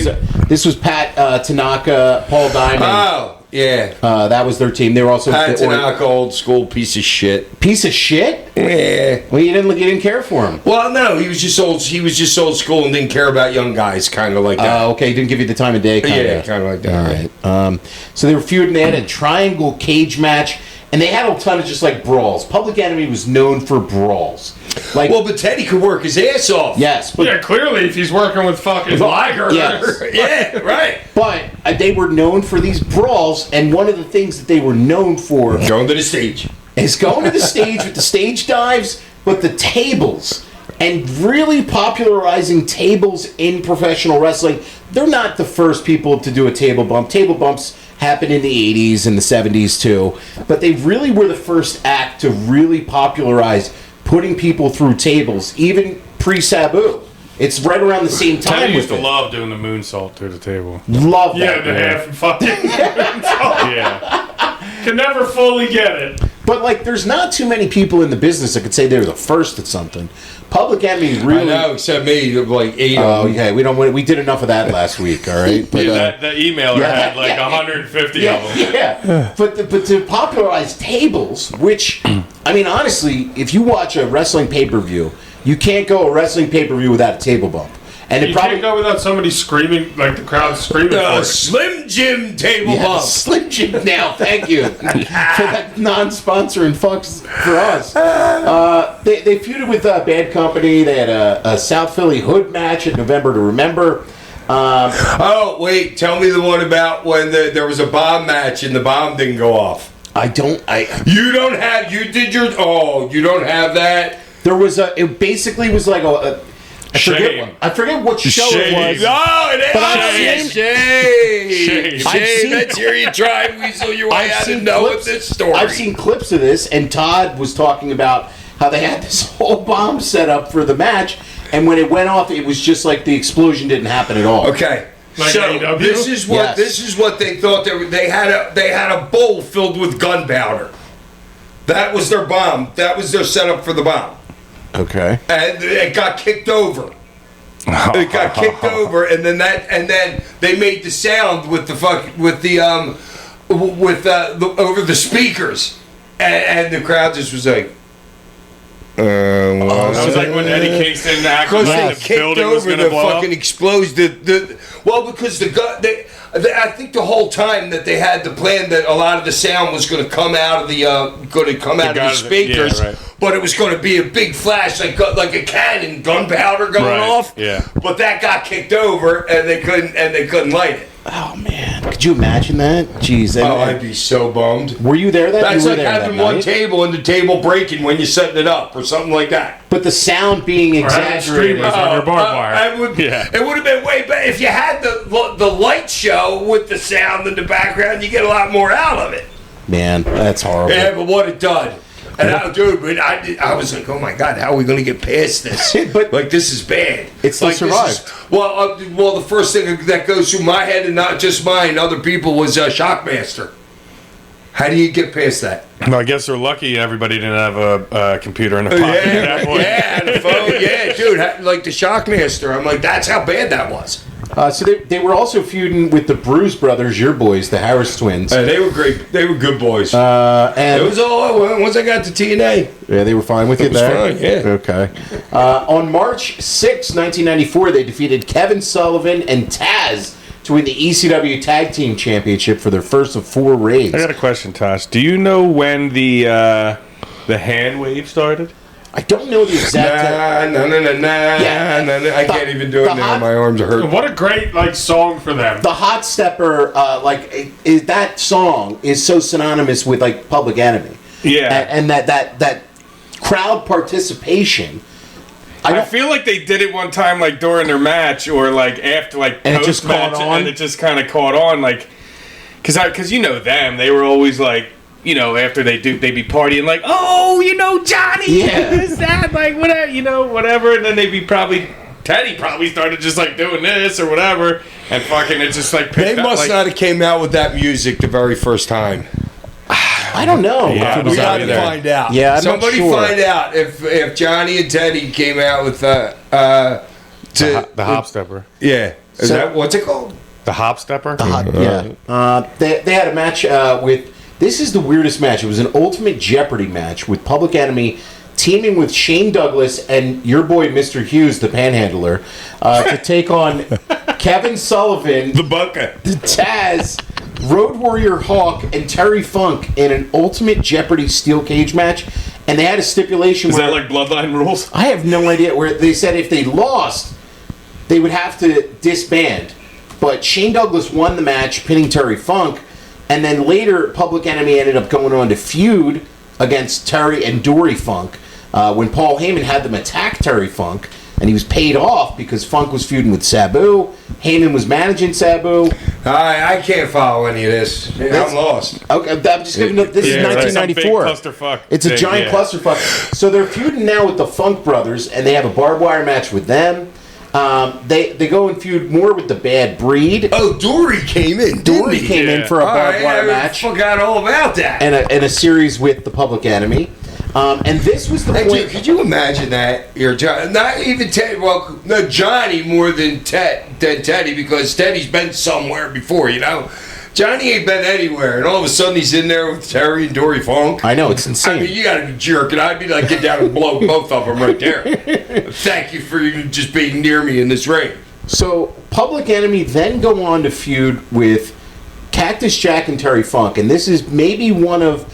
was Pat Tanaka, Paul Diamond. Oh. Yeah. That was their team. They were also Pat Tanaka, old school piece of shit. Piece of shit? Yeah. Well, you didn't care for him. Well, no, he was just old school and didn't care about young guys, kind of like that. Okay, he didn't give you the time of day. Kind of like that. All right. So they were feuding. They had a triangle cage match, and they had a ton of just like brawls. Public Enemy was known for brawls. But Teddy could work his ass off. Yes, but clearly if he's working with fucking Liger. Yes. Yeah, right. But they were known for these brawls, and one of the things that they were known for going to the stage is going to the stage with the stage dives, but the tables, and really popularizing tables in professional wrestling. They're not the first people to do a table bump. Table bumps happened in the 80s and the 70s too, but they really were the first act to really popularize putting people through tables, even pre-Sabu. It's right around the same time. Teddy used with to love doing the moonsault through the table. Love Yeah, that. the man. half fucking moonsault. Yeah. Can never fully get it. But there's not too many people in the business that could say they were the first at something. Public Enemy really. I know, except me, like 8 Oh, of them. okay. We did enough of that last week. All right. But, That emailer had 150 of them. Yeah. But to popularize tables, which I mean, honestly, if you watch a wrestling pay-per-view, you can't go a wrestling pay-per-view without a table bump. And You can't go without somebody screaming, like the crowd screaming for it. Slim Jim table bump. Slim Jim now, thank you for that non-sponsor and fucks for us. They feuded with Bad Company. They had a South Philly Hood match at November to Remember. Oh, wait, tell me the one about when there was a bomb match and the bomb didn't go off. You don't have that? There was it basically was like I forget what show it was. No, it But I've is. seen- Shame. That's here you try and weasel your way out of knowing this story. I've seen clips of this, and Todd was talking about how they had this whole bomb set up for the match, and when it went off, it was just like the explosion didn't happen at all. Okay. Like So AEW? this is what they thought they had a bowl filled with gunpowder. That was their bomb. That was their setup for the bomb. Okay. And it got kicked over. It got kicked over, and then they made the sound with over the speakers, and the crowd just was like. That was like when Eddie Kingston acted Because like they the kicked building was over going to the blow fucking up. explosion. Because I think the whole time that they had the plan that a lot of the sound was going to come out of the speakers, yeah, right. but it was going to be a big flash, like a cannon, gunpowder going Right, off. yeah. But that got kicked over, and they couldn't light it. Oh man, could you imagine that? Jeez, I'd be so bummed. were you there? That's you were like there having that one night? table and the table breaking when you're setting it up, or something like that. But the sound being having exaggerated. streamers on your barbed wire. It would Yeah. have been way better if you had the light show with the sound in the background. You get a lot more out of it. Man, that's horrible. Yeah, but what it done. And I was like, oh my God, how are we going to get past this? But- like, this is bad. It still like, this survived. is- well, the first thing that goes through my head, and not just mine, other people, was Shockmaster. How do you get past that? Well, I guess they're lucky everybody didn't have a computer in the pocket at that point. Yeah, the phone, yeah, dude, like the Shockmaster. I'm like, that's how bad that was. So they were also feuding with the Bruise brothers, your boys, the Harris twins. They were great. They were good boys. And It was all once I got to TNA. yeah, they were fine with you was there? fine, yeah. Okay. On March 6, 1994, they defeated Kevin Sullivan and Taz to win the ECW Tag Team Championship for their first of 4 raids. I got a question, Tosh. Do you know when the hand wave started? I don't know the exact... Nah. Yeah. I can't even do it The now. hot- My arms are hurting. What a great song for them. The Hot Stepper, that song is so synonymous with Public Enemy. Yeah. And that crowd participation. I feel like they did it one time, during their match, or after, And it just post-match, caught on? and it just kind of caught on, because you know them, they were always after they'd be partying, Johnny, Yeah. this, that, whatever, and then Teddy probably started just doing this or whatever, and fucking it just picked They up, must not have came out with that music the very first time. I don't know. Yeah, We got to either. find out. Yeah, I'm not somebody sure. find out if Johnny and Teddy came out with the hop stepper. Yeah, is So- that what's it called? The hop stepper? Yeah. They had a match with... This is the weirdest match. It was an Ultimate Jeopardy match with Public Enemy teaming with Shane Douglas and your boy Mr. Hughes, the Panhandler, to take on Kevin Sullivan, The Bunker. Taz, Road Warrior Hawk, and Terry Funk in an Ultimate Jeopardy steel cage match. And they had a stipulation Is where... that Bloodline rules? I have no idea, where they said if they lost, they would have to disband. But Shane Douglas won the match, pinning Terry Funk, and then later Public Enemy ended up going on to feud against Terry and Dory Funk when Paul Heyman had them attack Terry Funk, and he was paid off because Funk was feuding with Sabu. Heyman was managing Sabu. I can't follow any of this. I'm lost. Okay, I'm just giving up. This is Yeah, right. Some big 1994. clusterfuck It's a thing, giant yeah. clusterfuck. So they're feuding now with the Funk Brothers, and they have a barbed wire match with them. They go and feud more with the Bad Breed. Oh, Dory came in. Dory came in for a barbed wire match I forgot all about that. and a series with the Public Enemy. And this was the Hey, point. dude, could you imagine that? Not even Ted. Well, no, Johnny more than Teddy, because Teddy's been somewhere before. Johnny ain't been anywhere, and all of a sudden he's in there with Terry and Dory Funk. I know, it's I insane. mean, you gotta be jerking. I'd be like, get down and blow both of them right there. Thank you for just being near me in this ring. So Public Enemy then go on to feud with Cactus Jack and Terry Funk, and this is maybe one of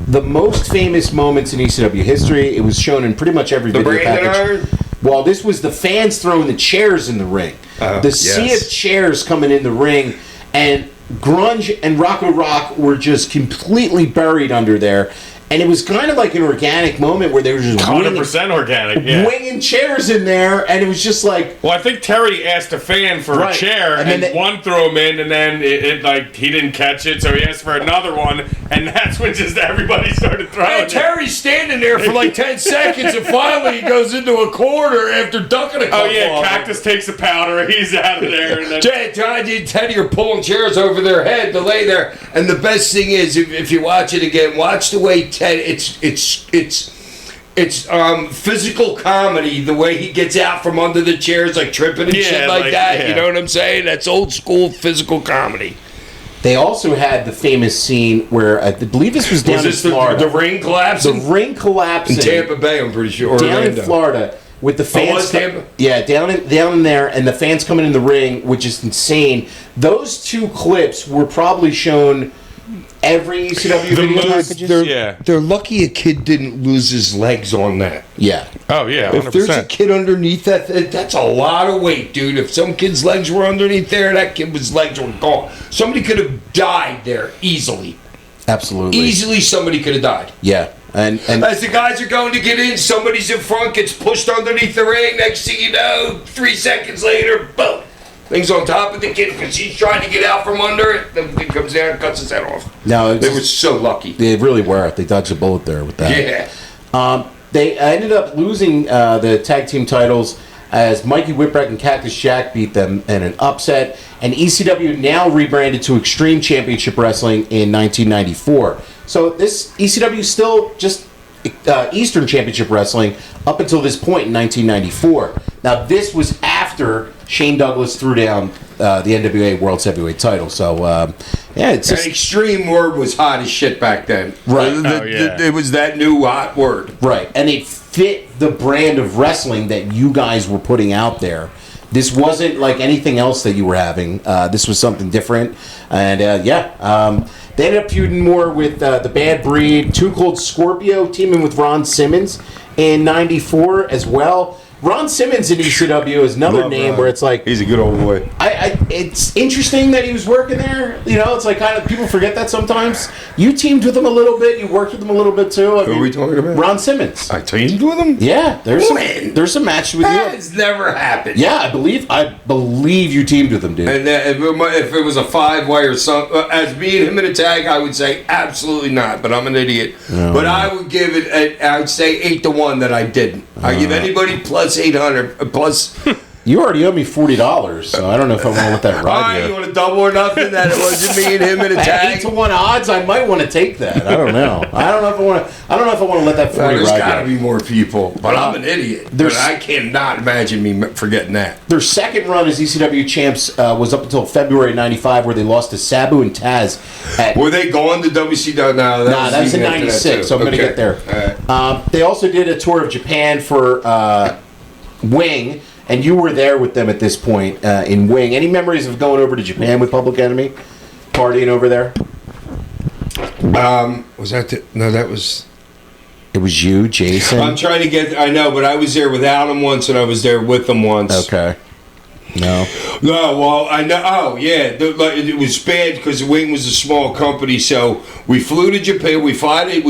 the most famous moments in ECW history. It was shown in pretty much every video Brandon package. Iron? Well, this was the fans throwing the chairs in the ring. The sea yes. of chairs coming in the ring, and Grunge and Rocco Rock were just completely buried under there. And it was kind of like an organic moment where they were just 100% organic, yeah. winging chairs in there, and it was just like... Well, I think Terry asked a fan for Right. a chair, And and, then one threw him in, and then he didn't catch it, so he asked for another one, and that's when just everybody started throwing And it. Terry's standing there for like 10 seconds, and finally he goes into a corner after ducking a couple Oh yeah, of them. Cactus takes a powder, he's out of there, and then Johnny and Teddy are pulling chairs over their head to lay there. And the best thing is, if you watch it again, watch the way Ted. It's physical comedy. The way he gets out from under the chairs, like tripping and shit like that. yeah. You know what I'm saying? That's old school physical comedy. They also had the famous scene where I believe this was down Was this in Florida. the ring collapsing? The ring collapsing in Tampa Bay, I'm pretty sure. down in Orlando. Florida. with the fans. was Tampa? Yeah, down in there, and the fans coming in the ring, which is insane. Those two clips were probably shown every ECW video packages. They're lucky a kid didn't lose his legs on that. Yeah. Oh yeah, 100%. If there's a kid underneath that's a lot of weight, dude. If some kid's legs were underneath there, that kid's legs were gone. Somebody could have died there easily. Absolutely. Easily, somebody could have died. Yeah. And as the guys are going to get in, somebody's in front, gets pushed underneath the ring. Next thing you know, 3 seconds later, boom. Thing's on top of the kid because he's trying to get out from under it. The thing comes down and cuts his head off. No, they were so lucky. They really were. They dodged a bullet there with that. Yeah. They ended up losing the tag team titles as Mikey Whipwreck and Cactus Jack beat them in an upset. And ECW now rebranded to Extreme Championship Wrestling in 1994. So this ECW is still just Eastern Championship Wrestling up until this point in 1994. Now this was after Shane Douglas threw down the NWA World's Heavyweight title. So yeah, it's just, extreme word was hot as shit back then. Right. It was that new hot word. Right, and it fit the brand of wrestling that you guys were putting out there. This wasn't like anything else that you were having. This was something different, and they ended up feuding more with the Bad Breed, Too Cold Scorpio, teaming with Ron Simmons in '94 as well. Ron Simmons in ECW is another name where it's like he's a good old boy. It's interesting that he was working there. You know, it's like kind of people forget that sometimes. You teamed with him a little bit. You worked with him a little bit too. Who are we talking about? Ron Simmons. I teamed with him. Yeah, there's some matches with you. That's never happened. Yeah, I believe you teamed with him, dude. And if it was a 5-way or something, as me and him in a tag, I would say absolutely not. But I'm an idiot. Oh. But I would give it. I would say 8-1 that I didn't. I give anybody plus 800 plus. You already owe me $40, so I don't know if I want to let that ride. You want to double or nothing? That it wasn't me and him in a tag. 8-1 odds. I might want to take that. I don't know. I don't know if I want to let that 40 There's ride. got to be more people, but I'm an idiot. But I cannot imagine me forgetting that. Their second run as ECW champs was up until February '95, where they lost to Sabu and Taz. Were they going to WCW? No, that was in '96. So I'm going to get there. Right. They also did a tour of Japan for Wing. And you were there with them at this point in Wing. Any memories of going over to Japan with Public Enemy? Partying over there? Was that no, that was... It was you, Jason? I'm trying to get... I know, but I was there without him once, and I was there with him once. Okay. No, well, I know. Oh, yeah. It was bad because Wing was a small company, so we flew to Japan. We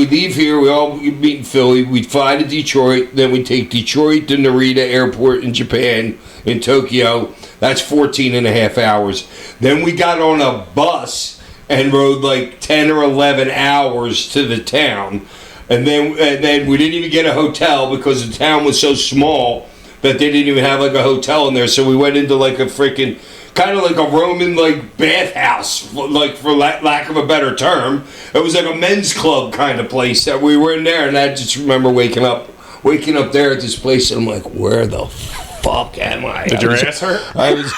leave here. We all meet in Philly. We fly to Detroit. Then we take Detroit to Narita Airport in Japan, in Tokyo. That's 14 and a half hours. Then we got on a bus and rode like 10 or 11 hours to the town. And then we didn't even get a hotel because the town was so small that they didn't even have like a hotel in there. So we went into like a freaking, kind of like a Roman like bathhouse, like for lack of a better term. It was like a men's club kind of place that we were in there. And I just remember waking up there at this place, and I'm like, where the fuck am I? Did your ass hurt? I was...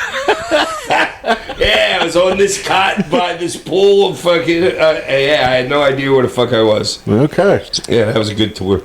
Yeah, I was on this cot by this pool of fucking... I had no idea where the fuck I was. Okay. Yeah, that was a good tour.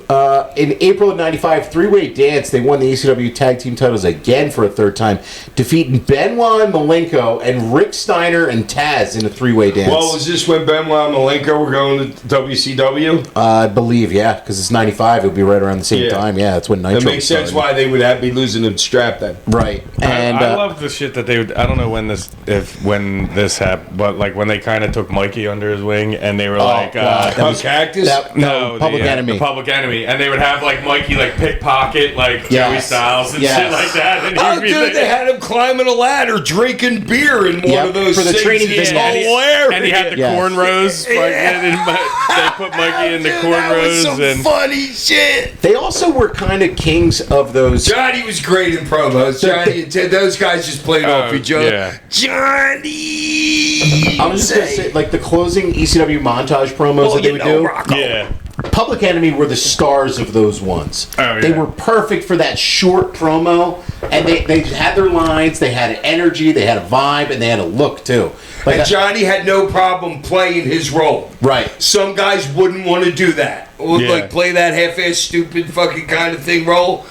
In April of '95, three-way dance, they won the ECW Tag Team titles again for a third time, defeating Benoit and Malenko and Rick Steiner and Taz in a three-way dance. Well, was this when Benoit and Malenko were going to WCW? I believe, yeah, because it's '95. It would be right around the same time. Yeah, that's when Nitro It makes sense why they would be losing the strap then. Right. And I love the shit that they would. I don't know when this happened, but like when they kind of took Mikey under his wing and they were like, Cactus? Public Enemy. The Public Enemy, and they would have like Mikey like pickpocket like Joey Styles and shit like that. And oh, dude, they had him climbing a ladder, drinking beer in one of those for the training things. video. And he had the cornrows. They put Mikey in the cornrows. That was some funny shit. They also were kind of kings of those. Johnny was great in promos. Johnny and Ted, those guys just played off each other. Yeah. Johnny! I was just going to say, like the closing ECW montage promos that they would do. Rocco. Yeah. Public Enemy were the stars of those ones. Oh, yeah. They were perfect for that short promo, and they had their lines, they had an energy, they had a vibe, and they had a look too. Like and Johnny had no problem playing his role. Right. Some guys wouldn't want to do that. Like play that half-ass stupid fucking kind of thing role.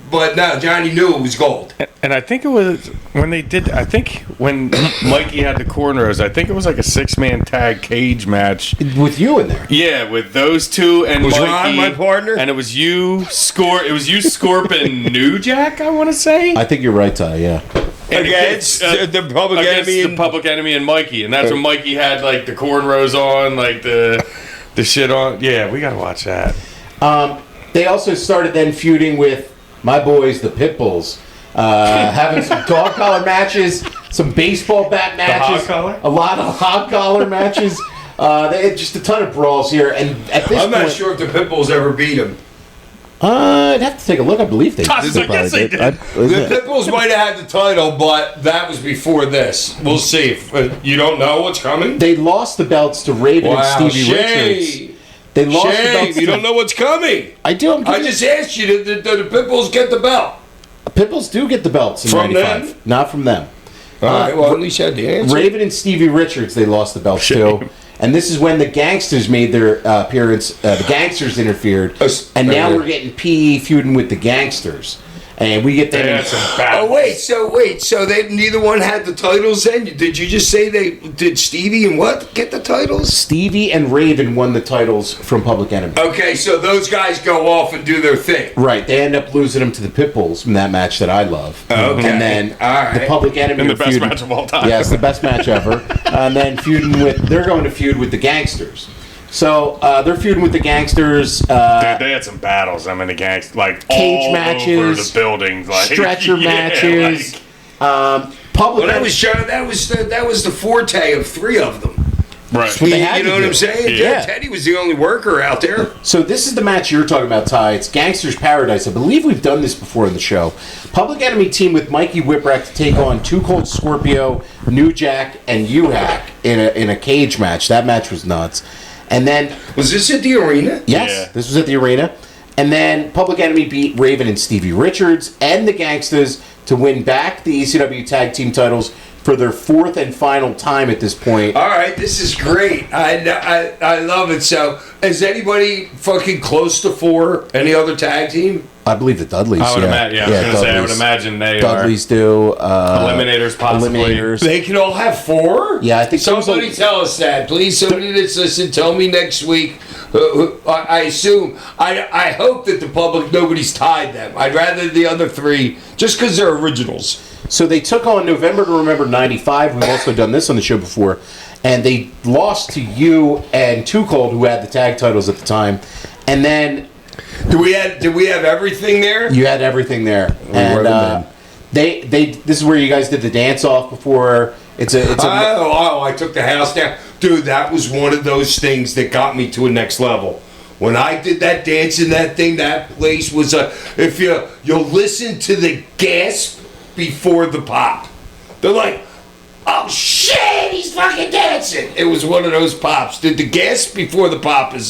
But no, Johnny knew it was gold. And I think it was when they did. I think when Mikey had the cornrows, I think it was like a 6-man tag cage match. With you in there. Yeah, with those two and Was Mikey, Ron my partner? and it was you, Scorp, and New Jack. I want to say I think you're right, Ty, yeah. And Against the Public against Enemy. the Public Enemy and Mikey, and that's when Mikey had like the cornrows on, like the shit on. Yeah, we gotta watch that. They also started then feuding with my boys, the Pitbulls, having some dog collar matches, some baseball bat matches, hog collar? a lot of hog collar matches. They had just a ton of brawls here, and at this I'm point, not sure if the Pitbulls ever beat him. I'd have to take a look. I believe they I guess they did. The Pitbulls might have had the title, but that was before this. We'll see. If, you don't know what's coming? They lost the belts to Raven Wow, and Stevie Richards. shame. They lost the Shame, belts. you don't know what's coming. I do. I just asked you, did the Pitbulls get the belt? Pitbulls do get the belts in From 95. them? Not from them. All right, well, at least you had the answer. Raven and Stevie Richards, they lost the belts to. And this is when the Gangsters made their appearance. The Gangsters interfered. And now we're getting PE feuding with the Gangsters. And we get them. That's a bad. Oh, wait, so they neither one had the titles then? Did you just say did Stevie and what get the titles? Stevie and Raven won the titles from Public Enemy. Okay, so those guys go off and do their thing. Right. They end up losing them to the Pitbulls in that match that I love. Okay. And then All right. the Public Enemy And the are best feuding- match of all time. Yes, the best match ever. And then they're going to feud with the Gangsters. So they're feuding with the Gangsters. Dude, they had some battles. I mean, the gangs like Cage all matches, over the buildings, like stretcher yeah, matches. like- Public Well, Enemy. that was the forte of three of them. right. what they had You to know what do. I'm saying? Yeah. Teddy was the only worker out there. So this is the match you're talking about, Ty. It's Gangsters Paradise. I believe we've done this before in the show. Public Enemy team with Mikey Whipwreck to take on Too Cold Scorpio, New Jack, and U-Hack in a cage match. That match was nuts. And then, Was this at the arena? yes, Yeah. this was at the arena. And then Public Enemy beat Raven and Stevie Richards and the Gangsters to win back the ECW Tag Team titles for their fourth and final time at this point. All right, this is great. I love it. So, is anybody fucking close to 4? Any other tag team? I believe the Dudleys. I would yeah. imagine. Yeah, I was gonna say. I would Dudleys. imagine they Dudleys do. Eliminators possibly. Eliminators. They can all have 4? Yeah, I think Somebody tell us that, please. Somebody that's listening, tell me next week. I assume, I hope that the public, nobody's tied them. I'd rather the other 3, just because they're originals. So they took on November to Remember 95. We've also done this on the show before. And they lost to you and Too Cold, who had the tag titles at the time. And then Did we have everything there? you had everything there. were the men. This is where you guys did the dance off before. It's a I took the house down. Dude, that was one of those things that got me to a next level. When I did that dance in that thing, that place was if you'll listen to the gasp before the pop. They're like, oh shit, he's fucking dancing. It was one of those pops. The gasp before the pop is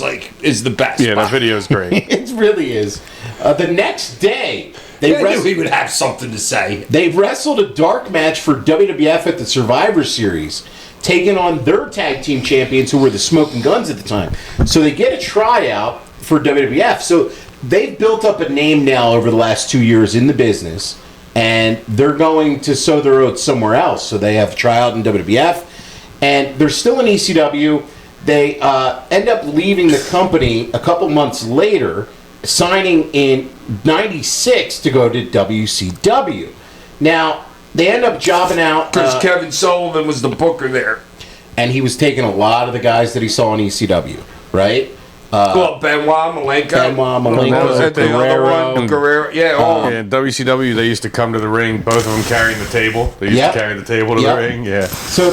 the best. Yeah, that pop. video is great. it really is. The next day, I knew he would have something to say. they wrestled a dark match for WWF at the Survivor Series, taking on their tag team champions who were the Smoking Guns at the time. So they get a tryout for WWF. So they've built up a name now over the last 2 years in the business, and they're going to sow their oats somewhere else. So they have a tryout in WWF, and they're still in ECW. They end up leaving the company a couple months later, signing in 96 to go to WCW. Now, they end up jobbing out. Because Kevin Sullivan was the booker there. And he was taking a lot of the guys that he saw in ECW, right? Well, Benoit, Malenko. Benoit, Malenko, Was that the other Guerrero. one? Guerrero. Yeah, all. Yeah, in WCW, they used to come to the ring, both of them carrying the table. They used Yep. to carry the table to Yep. the ring. Yeah. So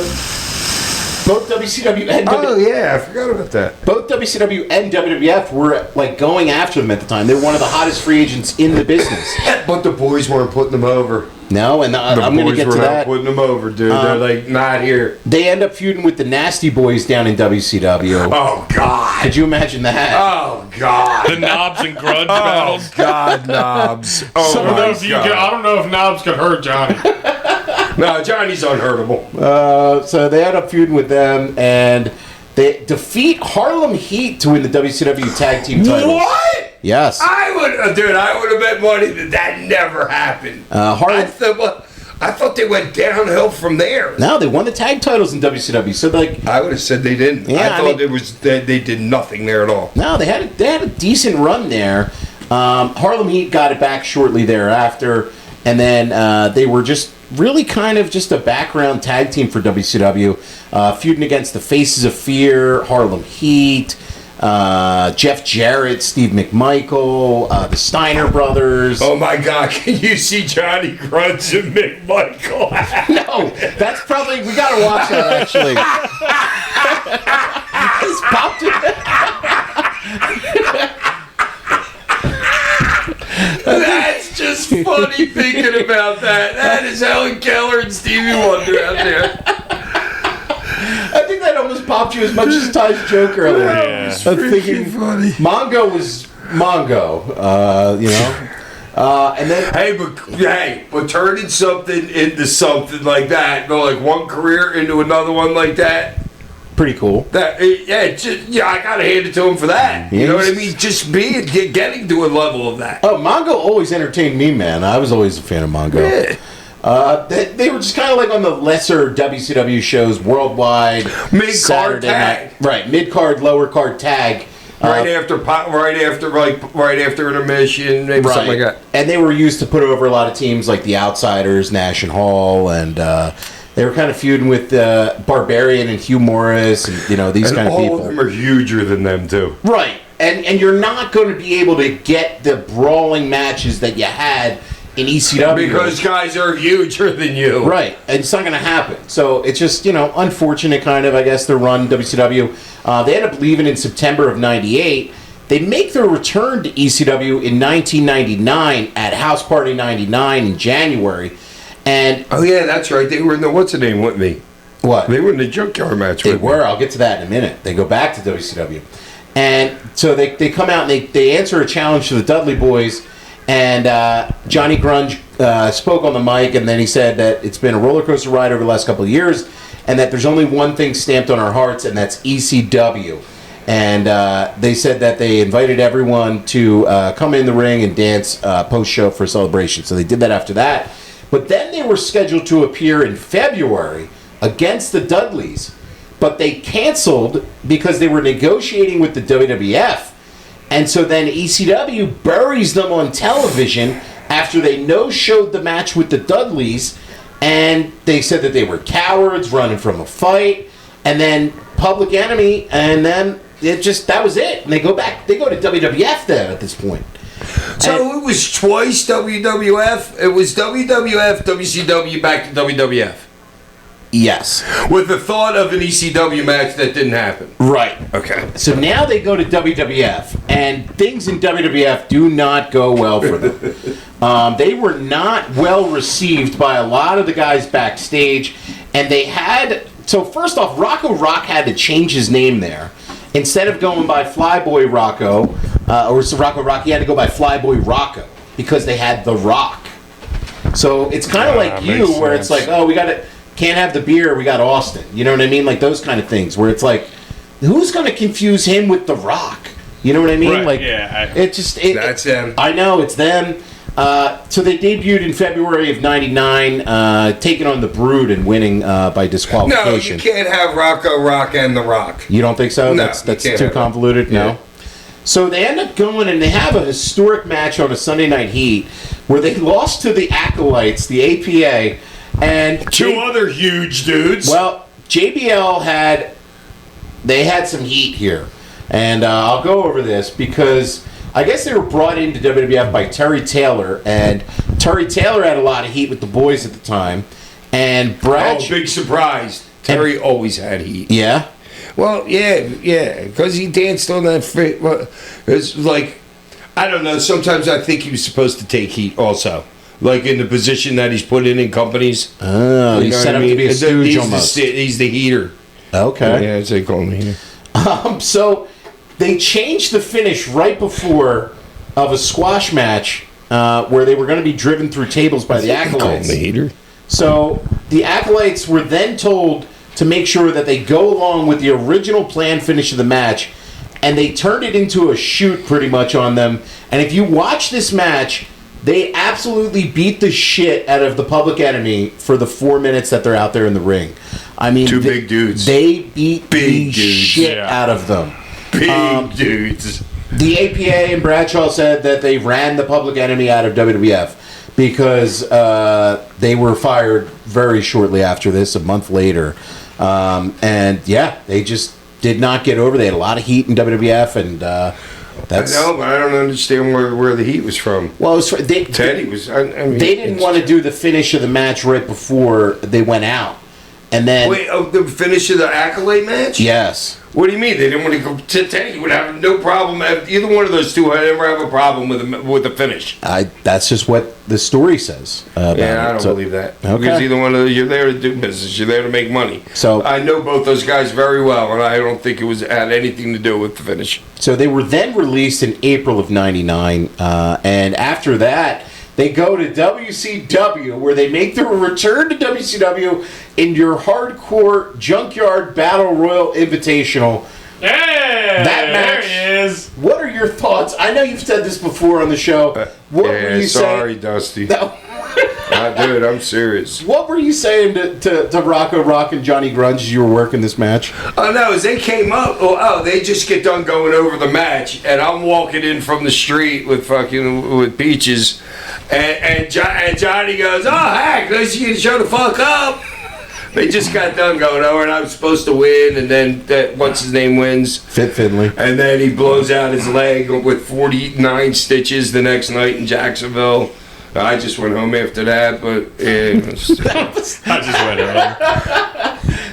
both WCW and Yeah, I forgot about that. both WCW and WWF were like going after them at the time. They were one of the hottest free agents in the business. But the boys weren't putting them over. No, and I'm going to boys get were to not that. putting them over, dude. They're like, not here. They end up feuding with the Nasty Boys down in WCW. Oh, God. Could you imagine that? Oh, God. The knobs and grudge battles. God, Knobs. Oh, I don't know my if God. I don't know if Knobs could hurt Johnny. No, Johnny's unhurtable. So they end up feuding with them, and they defeat Harlem Heat to win the WCW Tag Team titles. What? Yes. I I would have bet money that never happened. Harlem. I thought they went downhill from there. No, they won the tag titles in WCW. So like, I would have said they didn't. Yeah, I thought they did nothing there at all. no, they had a decent run there. Harlem Heat got it back shortly thereafter, and then they were just really kind of just a background tag team for WCW, feuding against the Faces of Fear, Harlem Heat, Jeff Jarrett, Steve McMichael, the Steiner brothers. Oh my God! Can you see Johnny Grunge and McMichael? No, that's probably, we gotta watch that actually. It's popped That's just funny thinking about that. That is Helen Keller and Stevie Wonder out there. I think that almost popped you as much as Ty's joke earlier. Yeah. I was thinking funny. Mongo was Mongo, you know. And then But turning something into something like that, like one career into another one like that. pretty cool. I gotta hand it to him for that. You know what I mean? Just getting to a level of that. Oh, Mongo always entertained me, man. I was always a fan of Mongo. Yeah. They were just kind of like on the lesser WCW shows worldwide. Mid-card tag. Right, mid-card, lower card tag. Right after intermission, maybe something like that. And they were used to put over a lot of teams like the Outsiders, Nash and Hall, and they were kind of feuding with Barbarian and Hugh Morris, and these kind of all people. All of them are huger than them too. Right, and you're not going to be able to get the brawling matches that you had in ECW because guys are huger than you. Right, and it's not going to happen. So it's just unfortunate, kind of, I guess, the run WCW. They end up leaving in September of '98. They make their return to ECW in 1999 at House Party '99 in January. And oh yeah, that's right. They were in the what's the name with me. What? They were in the Junkyard match. They with were. me. I'll get to that in a minute. They go back to WCW, and so they come out and they answer a challenge to the Dudley Boys. And Johnny Grunge spoke on the mic, and then he said that it's been a roller coaster ride over the last couple of years, and that there's only one thing stamped on our hearts, and that's ECW. And they said that they invited everyone to come in the ring and dance post-show for a celebration. So they did that after that. But then they were scheduled to appear in February against the Dudleys, but they canceled because they were negotiating with the WWF. And so then ECW buries them on television after they no-showed the match with the Dudleys, and they said that they were cowards running from a fight, and then Public Enemy, and then that was it. And they go to WWF then at this point. So it was twice WWF. It was WWF, WCW, back to WWF. Yes. With the thought of an ECW match that didn't happen. Right. Okay. So now they go to WWF, and things in WWF do not go well for them. They were not well received by a lot of the guys backstage, and they had... So first off, Rocco Rock had to change his name there. Instead of going by Flyboy Rocco, or Rocco Rock, he had to go by Flyboy Rocco, because they had The Rock. So it's kind of like you, where it's like, oh, we got to... Can't have the beer, we got Austin. You know what I mean? Like those kind of things where it's like, who's going to confuse him with The Rock? You know what I mean? Right, like, yeah. That's them. I know, it's them. So they debuted in February of '99, taking on the Brood and winning by disqualification. No, you can't have Rocco Rock and The Rock. You don't think so? No, That's you can't too have convoluted? Yeah. No? So they end up going and they have a historic match on a Sunday Night Heat where they lost to the Acolytes, the APA, and Two other huge dudes. Well, JBL had some heat here, and I'll go over this because I guess they were brought into WWF by Terry Taylor, and Terry Taylor had a lot of heat with the boys at the time, and Brad. Oh, big surprise! Terry always had heat. Yeah. Well, yeah, because he danced on that. It's like, I don't know. Sometimes I think he was supposed to take heat also. Like in the position that he's put in companies. Oh, he's set up to be a stooge almost. He's the heater. Okay. Yeah, as they call him the heater. So they changed the finish right before of a squash match where they were going to be driven through tables by the Acolytes. Call him the heater. So the Acolytes were then told to make sure that they go along with the original planned finish of the match and they turned it into a shoot pretty much on them. And if you watch this match, they absolutely beat the shit out of the Public Enemy for the 4 minutes that they're out there in the ring. I mean, Two big dudes. They beat the dudes, shit out of them. Big dudes. The APA and Bradshaw said that they ran the Public Enemy out of WWF because they were fired very shortly after this, a month later. And yeah, they just did not get over. They had a lot of heat in WWF, and that's. I know, but I don't understand where the heat was from. Well, it was, Teddy was. I mean, they didn't want to do the finish of the match right before they went out, and then Wait, the finish of the Accolade match? yes. What do you mean? They didn't want to go to Teddy. Would have no problem. Either one of those two would ever have a problem with the finish. That's just what the story says. About Yeah, I don't it. So- believe that. Okay. Because either one of those, you're there to do business. You're there to make money. So- I know both those guys very well, and I don't think it had anything to do with the finish. So they were then released in April of '99, and after that, they go to WCW, where they make their return to WCW in your Hardcore Junkyard Battle Royal Invitational. Hey, That match- there he is. What are your thoughts? I know you've said this before on the show. What were you sorry, saying? Dusty. No. Dude, I'm serious. What were you saying to Rocco Rock and Johnny Grunge as you were working this match? Oh no! As they came up, they just get done going over the match, and I'm walking in from the street with Peaches, and Johnny goes, "Oh heck, let's you show the fuck up." They just got done going over, and I was supposed to win, and then what's his name wins, Fit Finley. and then he blows out his leg with 49 stitches the next night in Jacksonville. I just went home after that, but I just went around.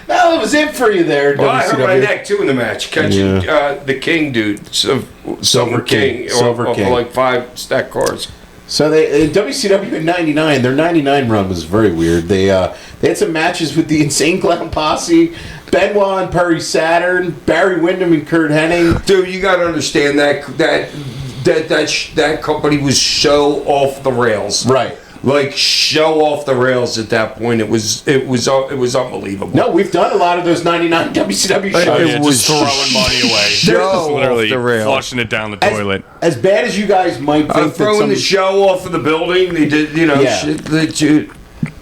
Well, it was it for you there, well, I hurt my WCW. neck too in the match, catching the King dude, Silver King, Silver off King. of like 5 stack cars. So they WCW in '99, their '99 run was very weird. They had some matches with the Insane Clown Posse, Benoit and Perry Saturn, Barry Windham and Kurt Hennig. Dude, you got to understand that company was so off the rails. Right. Like show off the rails at that point. It was unbelievable. No, we've done a lot of those '99 WCW shows. Oh, Yeah, was just throwing money away. show Just off literally the rail. flushing it down the toilet. As bad as you guys might think, that Throwing some, the show off of the building. They did, Yeah. shit.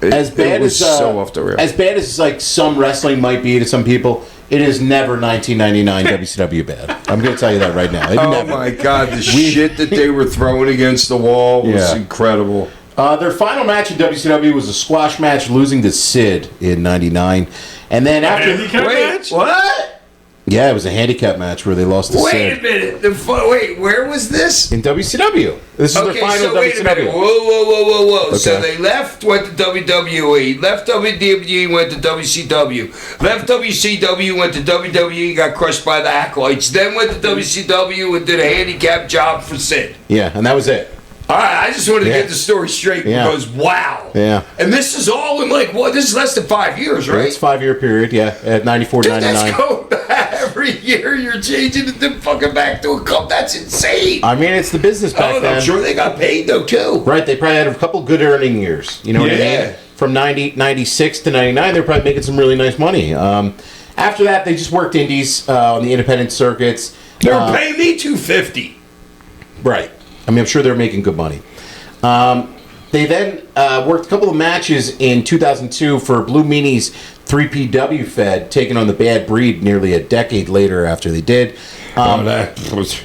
as bad it was as so off the rails. as bad as like some wrestling might be to some people, it is never 1999 WCW bad. I'm going to tell you that right now. It Oh never. my God, the shit that they were throwing against the wall was Yeah. incredible. Their final match in WCW was a squash match, losing to Sid in '99, and then after Handicap match? What? yeah, it was a handicap match where they lost to Wait Sid a minute. Wait, where was this? in WCW. This is their Okay, final so wait a minute. WCW. Whoa. So Okay. they went to WWE, left WWE, went to WCW, left WCW, went to WWE, got crushed by the Acolytes, then went to WCW and did a handicap job for Sid. Yeah, and that was it. All right, I just wanted to Yeah. get the story straight Yeah. because wow. Yeah. And this is all in like, what? This is less than 5 years, right? It's 5-year period. Yeah, at 94, Dude, 99. that's going every year you're changing it then fucking back to a cup. That's insane. I mean, it's the business back Oh, then. I'm sure they got paid though too. Right, they probably had a couple good earning years. You know what I Yeah. mean? From 96 to 99, they're probably making some really nice money. After that, they just worked indies on the independent circuits. They were paying me $250. Right. I mean, I'm sure they're making good money. They then worked a couple of matches in 2002 for Blue Meanie's 3PW Fed, taking on the Bad Breed nearly a decade later after they did. That was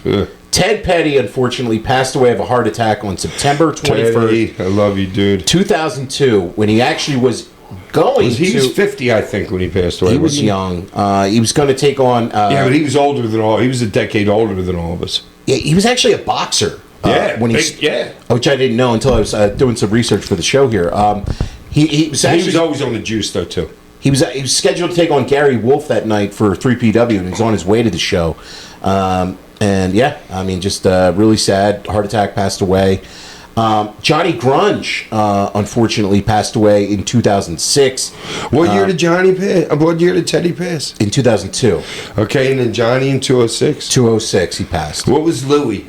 Ted Petty, unfortunately, passed away of a heart attack on September 21st, I love you, dude. 2002, when he actually was going He to... was 50, I think, when he passed away. He was wasn't he? young. He was going to take on... Yeah, but he was older than all. He was a decade older than all of us. yeah, he was actually a boxer. When he, which I didn't know until I was doing some research for the show here. He was actually... He was always on the juice, though, too. He was scheduled to take on Gary Wolf that night for 3PW, and he was on his way to the show. And yeah, I mean, just really sad. Heart attack, passed away. Johnny Grunge, unfortunately, passed away in 2006. What year did Johnny pass? What year did Teddy pass? In 2002. Okay, and then Johnny in 206. 206, he passed. What was Louis?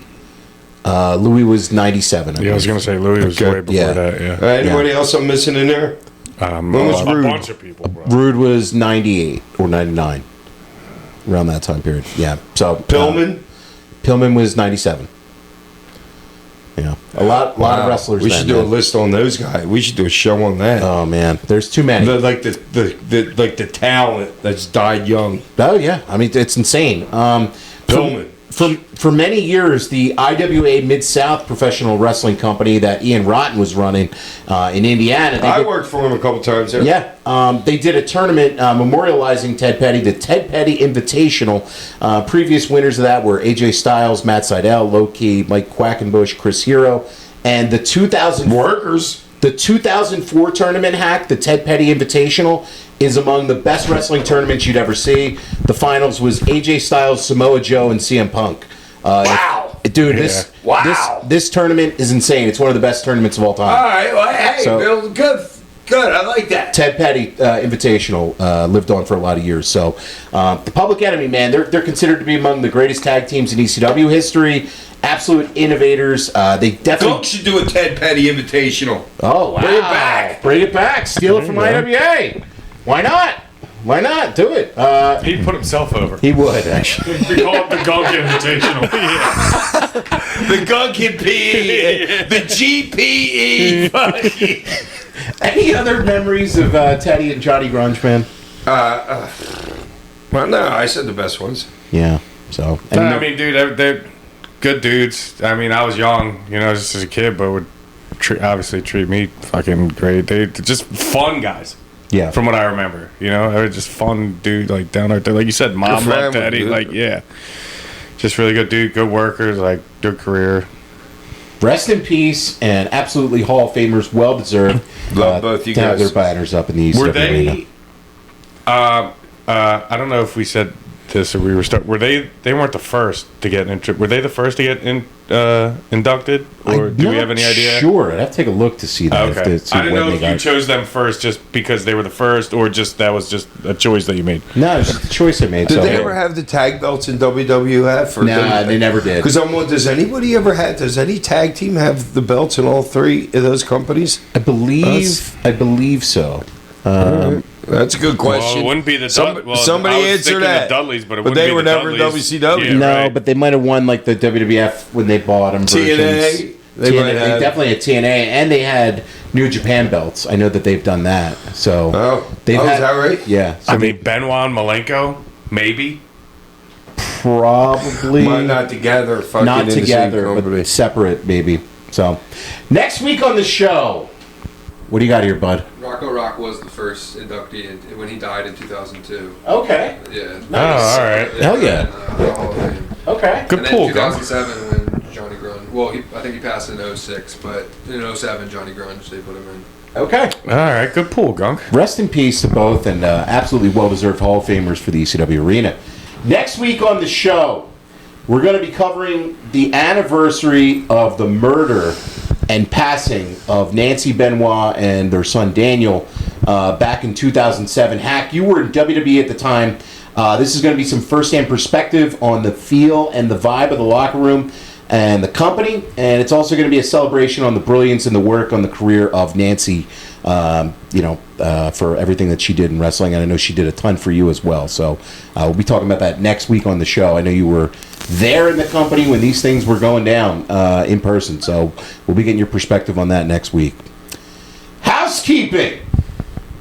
Louis was 97. Yeah, I was going to say Louis was Okay. way before Yeah. that, yeah. Anybody else I'm missing in there? When was a Rude? bunch of people, bro. Rude was 98 or 99. around that time period. Yeah. So Pillman. Pillman was 97. Yeah, a lot of wrestlers. We should do a list on those guys. We should do a show on that. Oh man, there's too many. The talent that's died young. Oh yeah, I mean it's insane. Pillman. For many years, the IWA Mid-South professional wrestling company that Ian Rotten was running in Indiana. I worked for him a couple times there. Yeah, they did a tournament memorializing Ted Petty, the Ted Petty Invitational. Previous winners of that were AJ Styles, Matt Sydal, Low Key, Mike Quackenbush, Chris Hero, and the 2004 tournament hack, the Ted Petty Invitational, is among the best wrestling tournaments you'd ever see. The finals was AJ Styles, Samoa Joe, and CM Punk. Wow. Dude, Wow. this tournament is insane. It's one of the best tournaments of all time. All right. Well, hey, So- Bill, good. I like that. Ted Petty Invitational lived on for a lot of years. So the Public Enemy, man, they're considered to be among the greatest tag teams in ECW history. Absolute innovators. They definitely. Gunk should do a Ted Petty Invitational. Oh wow! Bring it back. Bring it back. Steal it from IWA. Why not? Why not? Do it. He'd put himself over. He would actually. We call it the Gunk Invitational. The Gunk and PE. The GPE. Any other memories of Teddy and Johnny Grunge, man? Well, no, I said the best ones. Yeah. So. I mean, dude, they're good dudes. I mean, I was young, just as a kid, but would obviously treat me fucking great. They're just fun guys. Yeah. From what I remember, they were just fun dude, like down there, like you said, mom, family, love, daddy, dude. like just really good dude, good workers, like good career. Rest in peace, and absolutely Hall of Famers, well deserved. Love both you to have guys. their banners up in the East Were Arena. they? I don't know if we said this or we were were they weren't the first to get were they the first to get inducted, or do we have any idea? Sure, I'd have to take a look to see that. Okay. See I didn't know when if they you got- chose them first just because they were the first, or just that was just a choice that you made. No, it's just a choice I made. Did so they ever have the tag belts in WWF? Nah, they never did. Because does any tag team have the belts in all three of those companies? I believe so. That's a good Well, question. it wouldn't be the Somebody I was answer thinking that. The Dudleys, but But they were never in Dudleys. WCW. Yeah, No, right. but they might have won like the WWF when they bought them. TNA. Versions. They TNA, might they have. definitely had TNA, and they had New Japan belts. I know that they've done that. So Oh, they've is that right? Yeah, so I mean, Benoit and Malenko, maybe. probably Might not together. Fucking not in the same together, company. but separate, maybe. So next week on the show, what do you got here, bud? Rocco Rock was the first inductee when he died in 2002. Okay, Yeah. Oh, all right. Hell yeah. Hall of Fame. okay. Good And then pool, Gunk. 2007 when Johnny Grunge. Well, I think he passed in 06, but in 07, Johnny Grunge, they put him in. Okay. All right, good pool, Gunk. Rest in peace to both, and absolutely well-deserved Hall of Famers for the ECW Arena. Next week on the show, we're going to be covering the anniversary of the murder and passing of Nancy Benoit and their son Daniel back in 2007. Hack, you were in WWE at the time. This is going to be some first-hand perspective on the feel and the vibe of the locker room and the company, and it's also going to be a celebration on the brilliance and the work on the career of Nancy, for everything that she did in wrestling, and I know she did a ton for you as well. So we'll be talking about that next week on the show. I know you were there in the company when these things were going down in person, so we'll be getting your perspective on that next week. Housekeeping.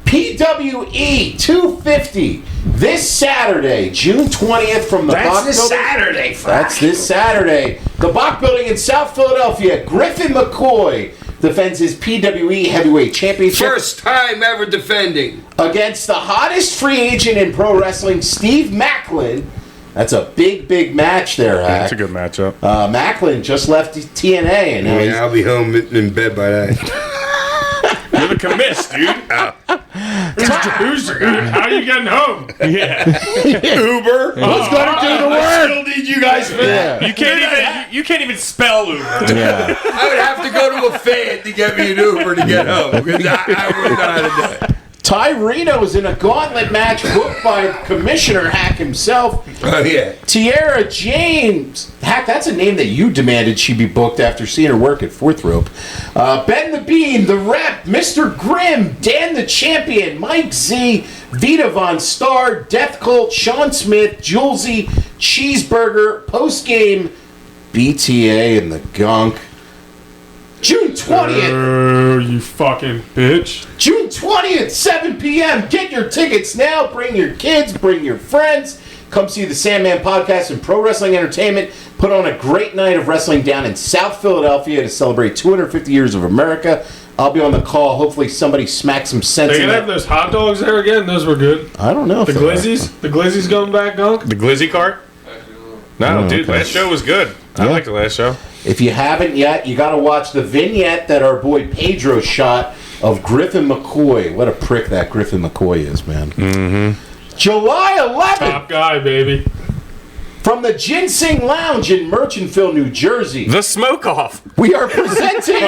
PWE 250 this Saturday, June 20th from the Bach Building. Saturday, That's this Saturday. The Bach Building in South Philadelphia. Griffin McCoy defends his PWE Heavyweight Championship First time ever defending. against the hottest free agent in pro wrestling, Steve Macklin. That's a big, big match there, Hack. That's a good matchup. Macklin just left TNA, and now he's I'll be home in bed by that. You're the commiss, dude. How are you getting home? Yeah. Uber. Who's gonna do the I work? still need you guys for that. You can't even spell Uber. Yeah. I would have to go to a fan to get me an Uber to get home. Because I wouldn't know how to do it. Ty Reno's in a gauntlet match booked by Commissioner Hack himself. Oh, yeah. Tiara James. Hack, that's a name that you demanded she be booked after seeing her work at Fourth Rope. Ben the Bean, The Rep, Mr. Grimm, Dan the Champion, Mike Z, Vita Von Star, Death Cult, Sean Smith, Julesy, Cheeseburger, Postgame, BTA, and the Gunk. June 20th. Oh, you fucking bitch. June 20th, 7 p.m. Get your tickets now. Bring your kids, bring your friends. Come see the Sandman Podcast and Pro Wrestling Entertainment put on a great night of wrestling down in South Philadelphia to celebrate 250 years of America. I'll be on the call. Hopefully somebody smacks some sense They in gonna have those hot dogs there again? Those were good. I don't know. The glizzies? The glizzies going back, Gunk? The Glizzy cart? No, dude, okay. last show was good. I liked the last show. If you haven't yet, you got to watch the vignette that our boy Pedro shot of Griffin McCoy. What a prick that Griffin McCoy is, man. Mm-hmm. July 11th. Top guy, baby. From the Ginseng Lounge in Merchantville, New Jersey. The Smoke Off. We are presenting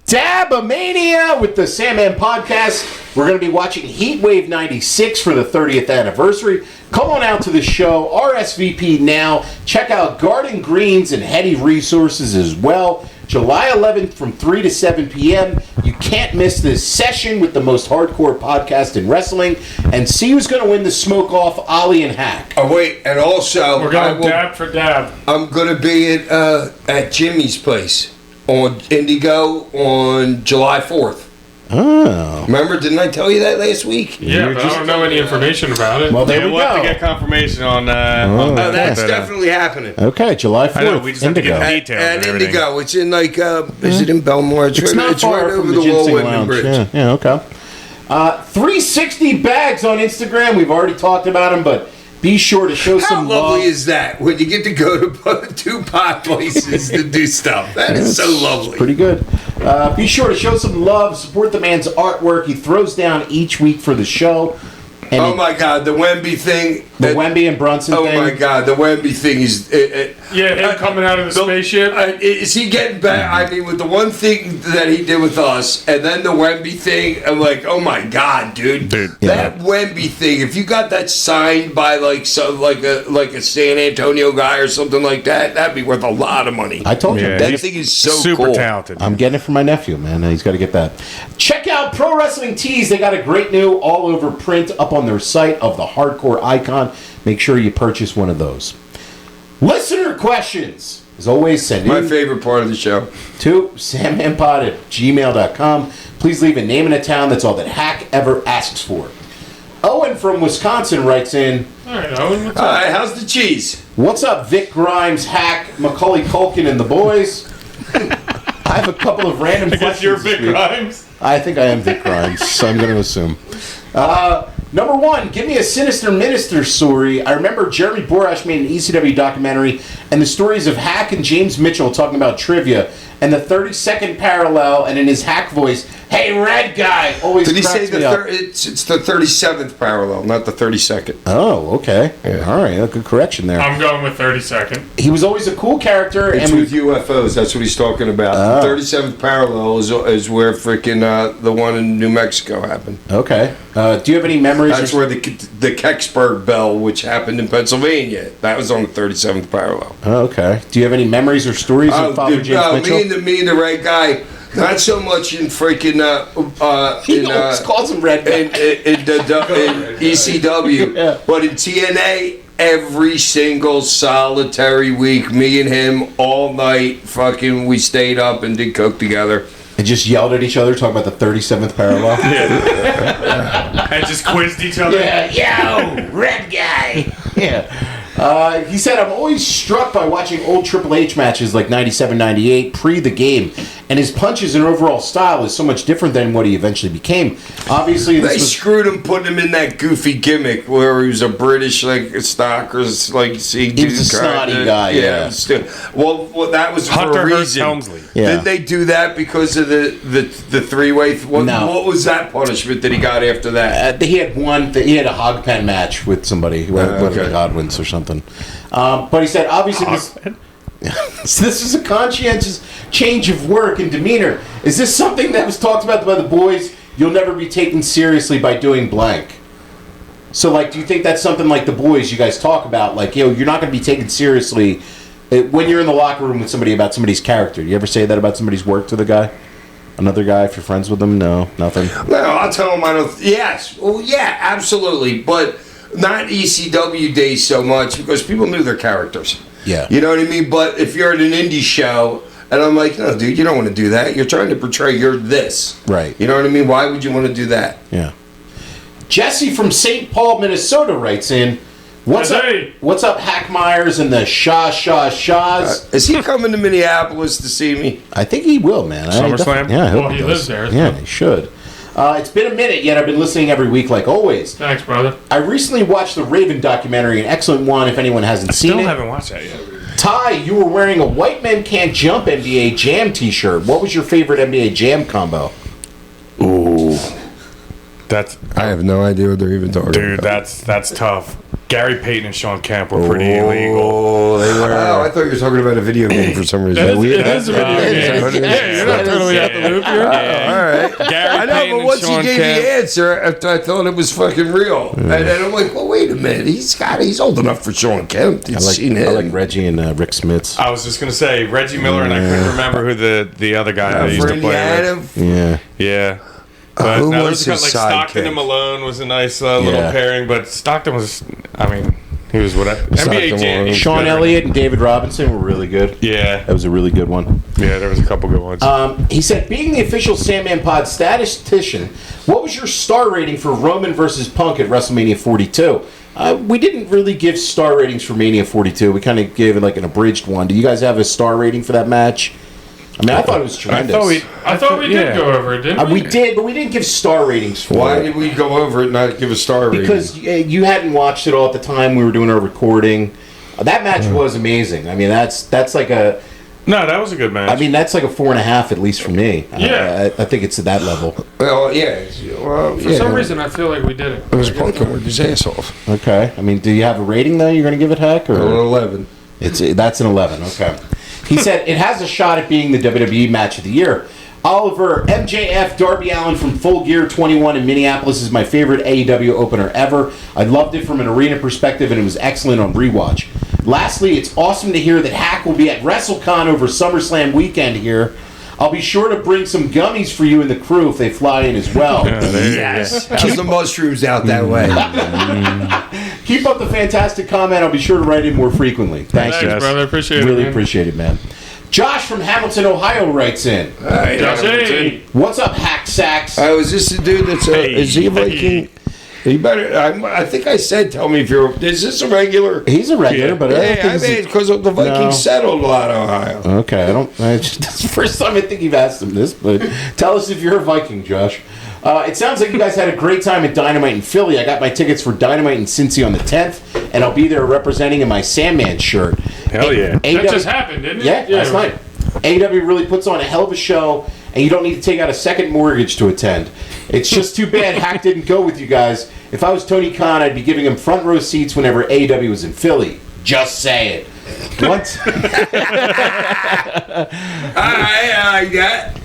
Dabamania with the Sandman Podcast. We're going to be watching Heat Wave 96 for the 30th anniversary. Come on out to the show. RSVP now. Check out Garden Greens and Heady Resources as well. July 11th from 3 to 7 p.m. You can't miss this session with the most hardcore podcast in wrestling. And see who's going to win the Smoke Off, Ollie and Hack. Oh, wait, and also, We're going dab for dab. I'm going to be at Jimmy's place on Indigo on July 4th. Oh. Remember, didn't I tell you that last week? Yeah, but I don't know any information about it. Well, there we We'll have to go. get confirmation on Oh, that's that, definitely happening. Okay, July 4th. I know, we just have to Indigo. get details And and everything. Indigo, it's in like, is it in Belmore? It's not it's far right from over the the Ginseng Woolwich Lounge. Bridge. Yeah, okay. 360 bags on Instagram. We've already talked about them, but be sure to show How some lovely love. is that when you get to go to two pot places to do stuff? That is so lovely. Pretty good. Be sure to show some love. Support the man's artwork. He throws down each week for the show. And Oh my God, the Wemby thing. the Wemby and Brunson Oh thing. my God, the Wemby thing is. Yeah, him coming out of the spaceship. Is he getting back? I mean, with the one thing that he did with us, and then the Wemby thing, I'm like, oh my God, dude. That Wemby thing. If you got that signed by like a San Antonio guy or something like that, that'd be worth a lot of money. I told you. Yeah, that he's thing is so super cool. talented. I'm getting it for my nephew, man. He's got to get that. Check out Pro Wrestling Tees. They got a great new all-over print up on their site of the hardcore icon. Make sure you purchase one of those. Listener questions. As always, send My in favorite part of the show. to sammanpod@gmail.com. Please leave a name and a town. That's all that Hack ever asks for. Owen from Wisconsin writes in, All right, Owen, what's All up? right, how's the cheese? "What's up, Vic Grimes, Hack, Macaulay Culkin, and the boys? I have a couple of random I guess questions you're this Vic week." Grimes. I think I am Vic Grimes, so I'm going to assume. Number one, give me a Sinister Minister story. I remember Jeremy Borash made an ECW documentary, and the stories of Hack and James Mitchell talking about trivia, and the 30-second parallel, and in his Hack voice, "Hey, red guy," always Did he say cracks me up. it's the 37th parallel, not the 32nd? Oh, okay. All right, a good correction there. I'm going with 32nd. He was always a cool character, It's and with UFOs. That's what he's talking about. The 37th parallel is where freaking the one in New Mexico happened. okay. Do you have any memories? That's where the Kecksburg Bell, which happened in Pennsylvania, that was on the 37th parallel. Oh, okay. Do you have any memories or stories of Father Dude, James Mitchell? me and the red guy, not so much in freaking He always calls him red guy. in ECW, Yeah. but in TNA. Every single solitary week, me and him all night, fucking, we stayed up and did coke together. And just yelled at each other, talking about the 37th parallel. And just quizzed each other. Yeah, yo, red guy. Yeah. He said, "I'm always struck by watching old Triple H matches like 97, 98, pre the game. And his punches and overall style is so much different than what he eventually became. Obviously, this They was... screwed him, putting him in that goofy gimmick where he was a British stockers, see, He was a snotty guy, yeah. Well, that was Hunter for a Hearst reason. Helmsley. Yeah. Did they do that because of the three-way? No. What was that punishment that he got after that? He had he had a hog pen match with somebody, one of the okay. Godwins or something. But he said, obviously, this is a conscientious change of work and demeanor. Is this something that was talked about by the boys? you'll never be taken seriously by doing blank. So, like, do you think that's something like The Boys you guys talk about? Like, you're not going to be taken seriously when you're in the locker room with somebody about somebody's character. You ever say that about somebody's work to the guy? Another guy, if you're friends with them? No, nothing. No, I'll tell him I don't. Yes. Well, yeah, absolutely. But not ECW days so much because people knew their characters. Yeah. You know what I mean? But if you're at an indie show, and I'm like, no, dude, you don't want to do that. You're trying to portray you're this. Right. You know what I mean? Why would you want to do that? Yeah. Jesse from St. Paul, Minnesota writes in, What's up, Hack Myers and the Shaws? Is he coming to Minneapolis to see me? I think he will, man. SummerSlam? Yeah, I hope Well, he lives there. Yeah, he should. It's been a minute, yet I've been listening every week like always. Thanks, brother. I recently watched the Raven documentary, an excellent one if anyone hasn't seen Still it. haven't watched that yet. Ty, you were wearing a White Men Can't Jump NBA Jam t-shirt. What was your favorite NBA Jam combo? Ooh. I have no idea what they're even talking Dude, about. that's tough. Gary Payton and Sean Kemp were pretty illegal. Oh, they were. Oh, I thought you were talking about a video game for some reason. It is a video game. Yeah, you're not totally out the loop here. All right. Gary I know, Payton but and once Sean he gave Kemp. the answer, I thought it was fucking real. And then I'm like, well, wait a minute. He's old enough for Sean Kemp. I like Reggie and Rick Smits. I was just gonna say Reggie Miller, and I couldn't remember who the other guy that used for to play Indiana. with. Yeah. But Who no, was there was his like Stockton sidekick? and Malone was a nice little Yeah. pairing, but Stockton was, I mean, he was whatever. Stockton NBA Jam. Malone. he was Sean good. Elliott and David Robinson were really good. Yeah. That was a really good one. Yeah, there was a couple good ones. He said, being the official Sandman Pod statistician, what was your star rating for Roman versus Punk at WrestleMania 42? We didn't really give star ratings for Mania 42. We kind of gave it like an abridged one. Do you guys have a star rating for that match? I mean, I thought it was tremendous. I thought we did go over it, didn't we? We did, but we didn't give star ratings for Why it. did we go over it and not give a star rating? Because you hadn't watched it all at the time we were doing our recording. That match was amazing. I mean, that's like a... no, that was a good match. I mean, that's like a 4.5 at least for me. Yeah. I think it's at that level. Well, yeah. Well, For some reason, I feel like we did it. it was Punk and worked his ass off. Okay. I mean, do you have a rating, though, you're going to give it, Heck? Or? An 11. That's an 11. Okay. He said it has a shot at being the WWE match of the year. Oliver, MJF, Darby Allin from Full Gear 21 in Minneapolis is my favorite AEW opener ever. I loved it from an arena perspective, and it was excellent on rewatch. Lastly, it's awesome to hear that Hack will be at WrestleCon over SummerSlam weekend here. I'll be sure to bring some gummies for you and the crew if they fly in as well. Yes. How's the mushrooms out that way? Keep up the fantastic comment. I'll be sure to write in more frequently. Thanks, Thanks, brother. Appreciate it. Really man. appreciate it, man. Josh from Hamilton, Ohio writes in. Josh, hey. What's up, Hack Sacks? Was this the dude that's is he a Viking? He better. I think I said. Tell me if you're. Is this a regular? He's a regular, but I don't think Yeah, I he's mean, because the Vikings No. settled a lot of Ohio. Okay, that's the first time I think you've asked him this, but tell us if you're a Viking, Josh. It sounds like you guys had a great time at Dynamite in Philly. I got my tickets for Dynamite in Cincy on the 10th, and I'll be there representing in my Sandman shirt. Hell yeah. That just happened, didn't it? Yeah, last night. AEW really puts on a hell of a show, and you don't need to take out a second mortgage to attend. It's just too bad Hack didn't go with you guys. If I was Tony Khan, I'd be giving him front row seats whenever AEW was in Philly. Just say it.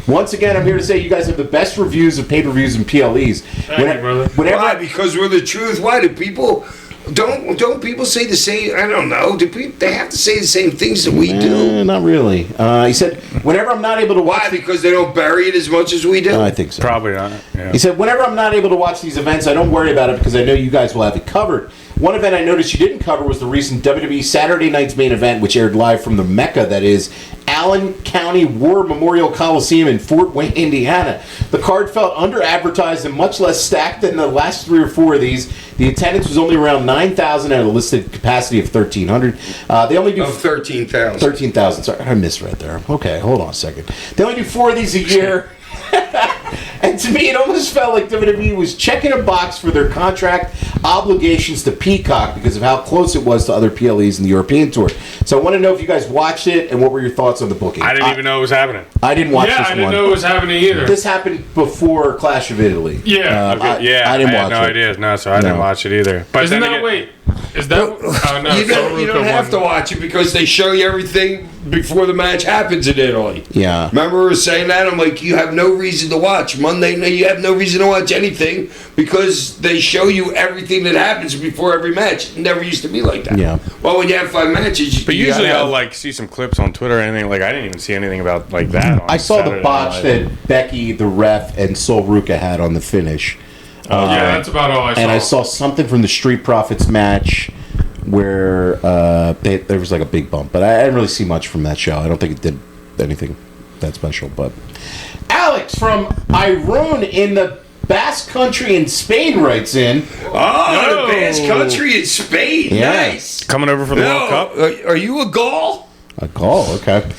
Once again, I'm here to say you guys have the best reviews of pay-per-views and PLEs. Thank you, brother. Why? Because we're the truth. Why do people? Don't people say the same? I don't know. Do people? They have to say the same things that we do. Not really. He said, whenever I'm not able to watch... Why? Because they don't bury it as much as we do. I think so. Probably not. Yeah. He said, whenever I'm not able to watch these events, I don't worry about it because I know you guys will have it covered. One event I noticed you didn't cover was the recent WWE Saturday Night's Main Event, which aired live from the Mecca, that is, Allen County War Memorial Coliseum in Fort Wayne, Indiana. The card felt under-advertised and much less stacked than the last 3 or 4 of these. The attendance was only around 9,000 at a listed capacity of 1,300. They only do... Of 13,000. 13,000. Sorry, I misread there. Okay, hold on a second. They only do 4 of these a year. And to me, it almost felt like WWE was checking a box for their contract obligations to Peacock because of how close it was to other PLEs in the European tour. So I want to know if you guys watched it and what were your thoughts on the booking. I didn't even know it was happening. I didn't watch this one. I didn't know it was happening either. This happened before Clash of Italy. Yeah. I didn't watch had no it. idea. No, so I didn't watch it either. But Isn't then that, again- wait, is that... Oh, no, You don't have to watch it because they show you everything before the match happens in Italy. Yeah. Remember we were saying that? I'm like, you have no reason to watch. Monday night, you have no reason to watch anything because they show you everything that happens before every match. It never used to be like that. Yeah. Well, when you have 5 matches, But you usually gotta I'll have- like see some clips on Twitter or anything. Like I didn't even see anything about like that. On I saw Saturday the botch Night. that Becky, the ref, and Sol Ruka had on the finish. Yeah, that's about all I saw. And I saw something from the Street Profits match where there was like a big bump, but I didn't really see much from that show. I don't think it did anything that special. But Alex from Irun in the Basque Country in Spain writes in. Oh, the Basque Country in Spain. Yeah. Nice. Coming over for the World Cup. Are you a Gaul? A call, okay.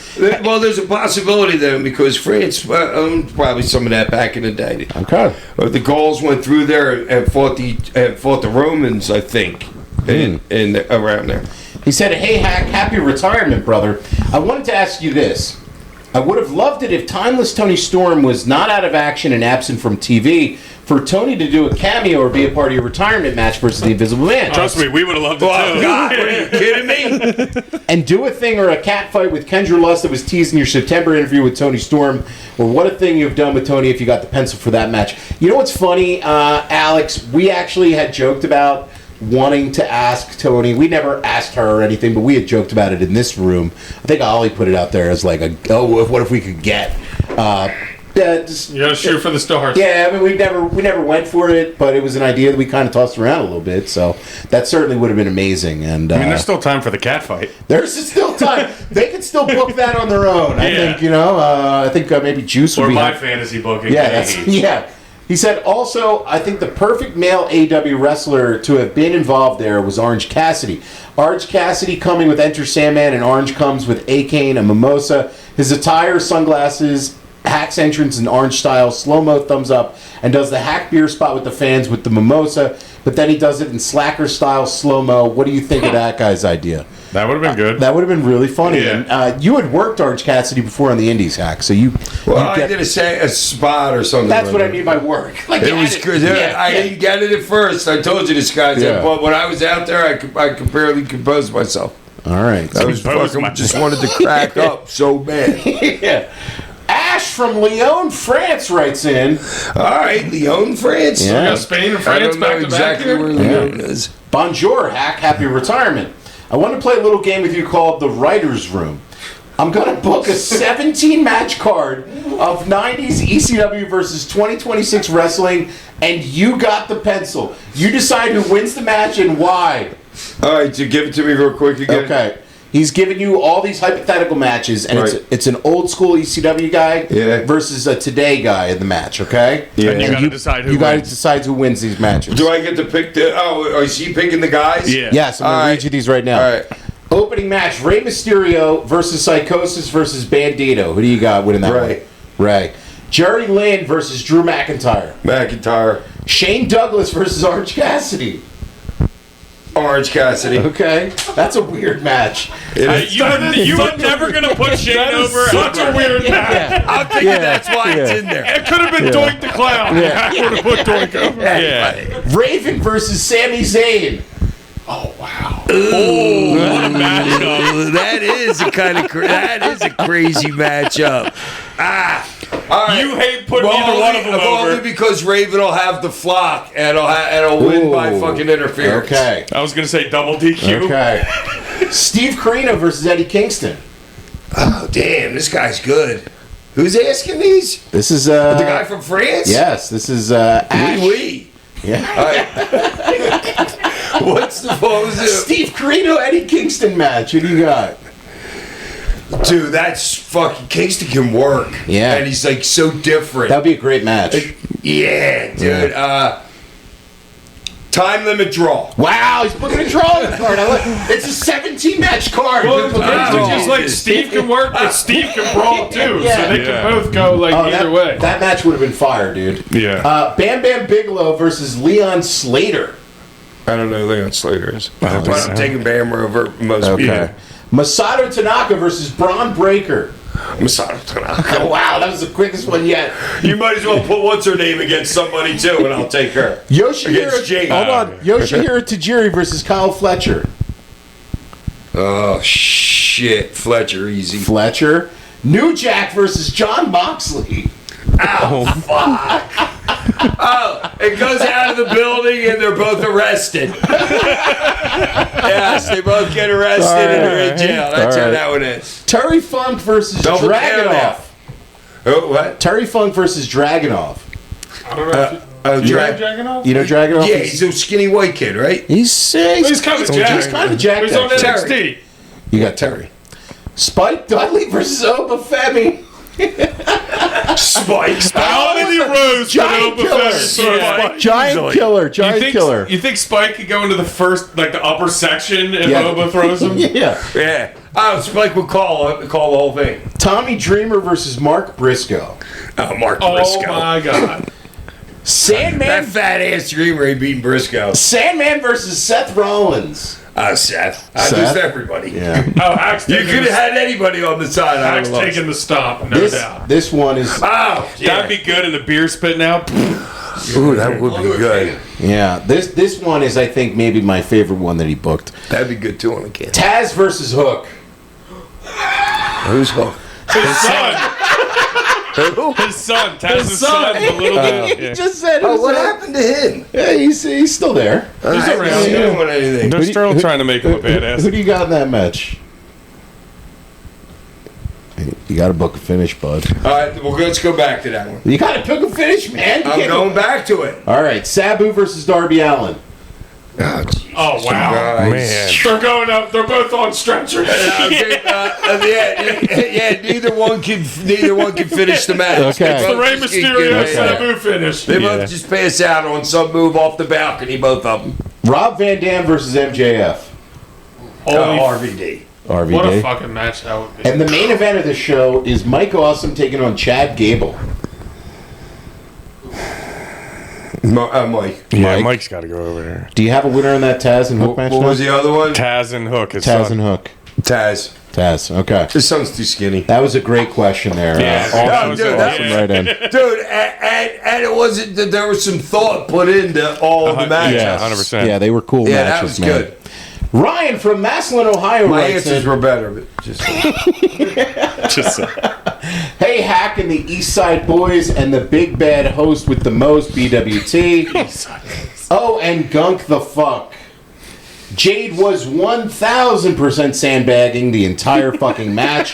Well, there's a possibility then because France owned probably some of that back in the day. Okay. The Gauls went through there and fought the Romans, I think, in around there. He said, "Hey, Hack, happy retirement, brother. I wanted to ask you this. I would have loved it if Timeless Tony Storm was not out of action and absent from TV for Tony to do a cameo or be a part of your retirement match versus the Invisible Man. Trust me, we would have loved it Oh too. God, are you kidding me? And do a thing or a cat fight with Kendra Lust that was teased in your September interview with Tony Storm. Or what a thing you've done with Tony if you got the pencil for that match." You know what's funny, Alex? We actually had joked about wanting to ask Tony. We never asked her or anything, but we had joked about it in this room. I think Ollie put it out there as like, what if we could get... You gotta shoot for the stars. Yeah, I mean, we never went for it, but it was an idea that we kind of tossed around a little bit. So that certainly would have been amazing. And I mean, there's still time for the cat fight. there's still time. They could still book that on their own. I Yeah. think I think maybe Juice would Or be. my fantasy booking. Yeah, yeah. He said also, I think the perfect male AW wrestler to have been involved there was Orange Cassidy. Orange Cassidy coming with Enter Sandman, and Orange comes with A-Cane, a mimosa. His attire, sunglasses, Hack's entrance in orange style, slow-mo thumbs up, and does the Hack beer spot with the fans with the mimosa, but then he does it in slacker style, slow-mo. What do you think of that guy's idea? That would have been good. That would have been really funny. Yeah. And, you had worked Orange Cassidy before on the Indies, Hack, so you... Well, you I did a spot or something. That's what I like mean by work. Like, It you was had good. Yeah, I didn't get it at first. I told you this, guys. Yeah. But when I was out there, I could barely compose myself. All right. I was Compose fucking myself. just wanted to crack up so bad. Yeah. Ash from Lyon, France writes in. All right, Lyon, France. We Yeah. got Spain and I France don't know back to back exactly here. where Lyon is. Bonjour, Hack. Happy retirement. I want to play a little game with you called The Writer's Room. I'm going to book a 17-match card of 90s ECW versus 2026 wrestling, and you got the pencil. You decide who wins the match and why. All right, so give it to me real quick again. Okay. He's giving you all these hypothetical matches, and Right. it's an old school ECW guy Yeah. versus a today guy in the match, okay? Yeah. And you gotta decide who You got to wins. decide who wins these matches. Do I get to pick the? Oh, is he picking the guys? Yeah. Yes, I'm going All to right. read you these right now. All right. Opening match, Rey Mysterio versus Psychosis versus Bandito. Who do you got winning that Ray. one? Ray. Jerry Lynn versus Drew McIntyre. McIntyre, Shane Douglas versus Orange Cassidy. Orange Cassidy. Okay, that's a weird match. It is. You were never gonna put Shane That is over. such a weird match. Yeah. I'm thinking that's why it's in there. It could have been Doink the Clown. Yeah. I would have put Doink over. Yeah. Raven versus Sami Zayn. What a matchup. That is a kind of that is a crazy matchup. All right. You hate putting either one of them only over. because Raven will have the flock and it'll win by Ooh. fucking interference. Okay. I was gonna say double DQ. Okay. Steve Carino versus Eddie Kingston. Oh damn, this guy's good. Who's asking these? This is The guy from France? Yes, this is Ash. Oui. Yeah. What's the what was it? Steve Carino, Eddie Kingston match. Who do you got? Dude, that's fucking Kingston can work. Yeah. And he's like so different. That'd be a great match. Yeah, dude. Time limit draw. Wow, he's booking a drawing card. It's a 17-match card. Well, With the it's just like Jesus. Steve can work, but Steve can brawl too, Yeah. so they Yeah. can both go like Oh, either way. That match would have been fire, dude. Yeah. Bam Bam Bigelow versus Leon Slater. I don't know who Leon Slater is. But think I'm so. taking Bammer over most people. Masato Tanaka versus Braun Breaker. Masato Tanaka. Oh, wow, that was the quickest one yet. You might as well put what's her name against somebody too, and I'll take her. Yoshihiro, Against Jake. hold on. Yoshihiro Tajiri versus Kyle Fletcher. Oh shit, Fletcher, easy. Fletcher. New Jack versus John Moxley. It goes out of the building and they're both arrested. Yes, they both get arrested and they're in jail. That's how that one is. Terry Funk versus Double Dragunov. Oh, what? Terry Funk versus Dragunov. I don't know. Dragunov? You know Dragunov? Yeah, he's a skinny white kid, right? He's He's kind of jacked. He's kind of jacked. He's on actually. NXT. You got Terry. Spike Dudley versus Obafemi. Spike. How many rows Giant killer. Giant killer. Giant killer. You think Spike could go into the first, like the upper section and Yeah. Boba throws him? Yeah. Yeah. Oh, Spike would call the whole thing. Tommy Dreamer versus Mark Briscoe. Oh, Mark Oh Briscoe. my god. Sandman. That fat ass Dreamer ain't beating Briscoe. Sandman versus Seth Rollins. Seth. Seth? Just everybody. Yeah. Oh, Hack's You taking could have the- had anybody on the side. Hack's taking the stomp, no doubt. This one is. Oh, yeah. That'd be good in the beer spit now. Ooh, that would be good. Yeah. This one is, I think, maybe my favorite one that he booked. That'd be good too on a can. Taz versus Hook. Who's Hook? His son. His son, Taz's son. son, a little bit. He Yeah. just said. Oh, what happened to him? Yeah, he's still there. He's around. He didn't want anything. They're still trying to make him a Who badass. do you got in that match? You got to book a finish, bud. All right, well, let's go back to that one. You got to book a finish, man. You I'm can't going back to it. All right, Sabu versus Darby Allin. Oh wow. Man. They're going up. They're both on stretchers. Yeah, neither one can finish the match. Okay. They It's The both Rey just get Mysterio good. Sabu finish. They both just pass out on some move off the balcony, both of them. Rob Van Dam versus MJF. Holy RVD. RVD. What a fucking match that would be. And the main event of the show is Mike Awesome taking on Chad Gable. Mike. Yeah, Mike. Mike's got to go over there. Do you have a winner in that Taz and Hook What match? was the other one? Taz and Hook. His Taz son. and Hook. Taz. Taz. Okay. His son's too skinny. That was a great question there. Yeah. Awesome, That was dude, awesome yeah. right in. Dude, and it wasn't that there was some thought put into all of the matches. Yeah, 100%. Yeah, they were cool Yeah, that matches, was man. good. Ryan from Massillon, Ohio My writes answers in, were better, but just Just Hey, Hack and the East Side Boys and the big bad host with the most, BWT. Oh, and Gunk the Fuck. Jade was 1,000% sandbagging the entire fucking match.